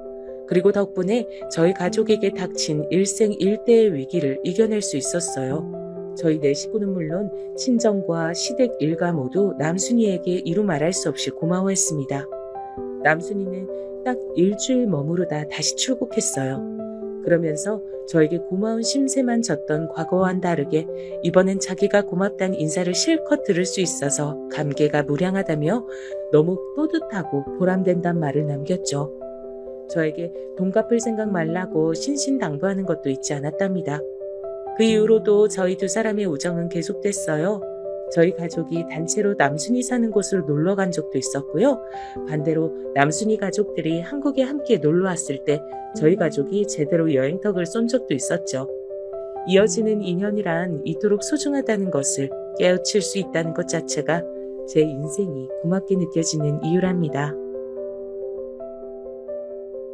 그리고 덕분에 저희 가족에게 닥친 일생일대의 위기를 이겨낼 수 있었어요. 저희 네 식구는 물론 친정과 시댁 일가 모두 남순이에게 이루 말할 수 없이 고마워했습니다. 남순이는 딱 일주일 머무르다 다시 출국했어요. 그러면서 저에게 고마운 심세만 졌던 과거와는 다르게 이번엔 자기가 고맙다는 인사를 실컷 들을 수 있어서 감개가 무량하다며 너무 뿌듯하고 보람된단 말을 남겼죠. 저에게 돈 갚을 생각 말라고 신신당부하는 것도 잊지 않았답니다. 그 이후로도 저희 두 사람의 우정은 계속됐어요. 저희 가족이 단체로 남순이 사는 곳으로 놀러 간 적도 있었고요. 반대로 남순이 가족들이 한국에 함께 놀러 왔을 때 저희 가족이 제대로 여행턱을 쏜 적도 있었죠. 이어지는 인연이란 이토록 소중하다는 것을 깨우칠 수 있다는 것 자체가 제 인생이 고맙게 느껴지는 이유랍니다.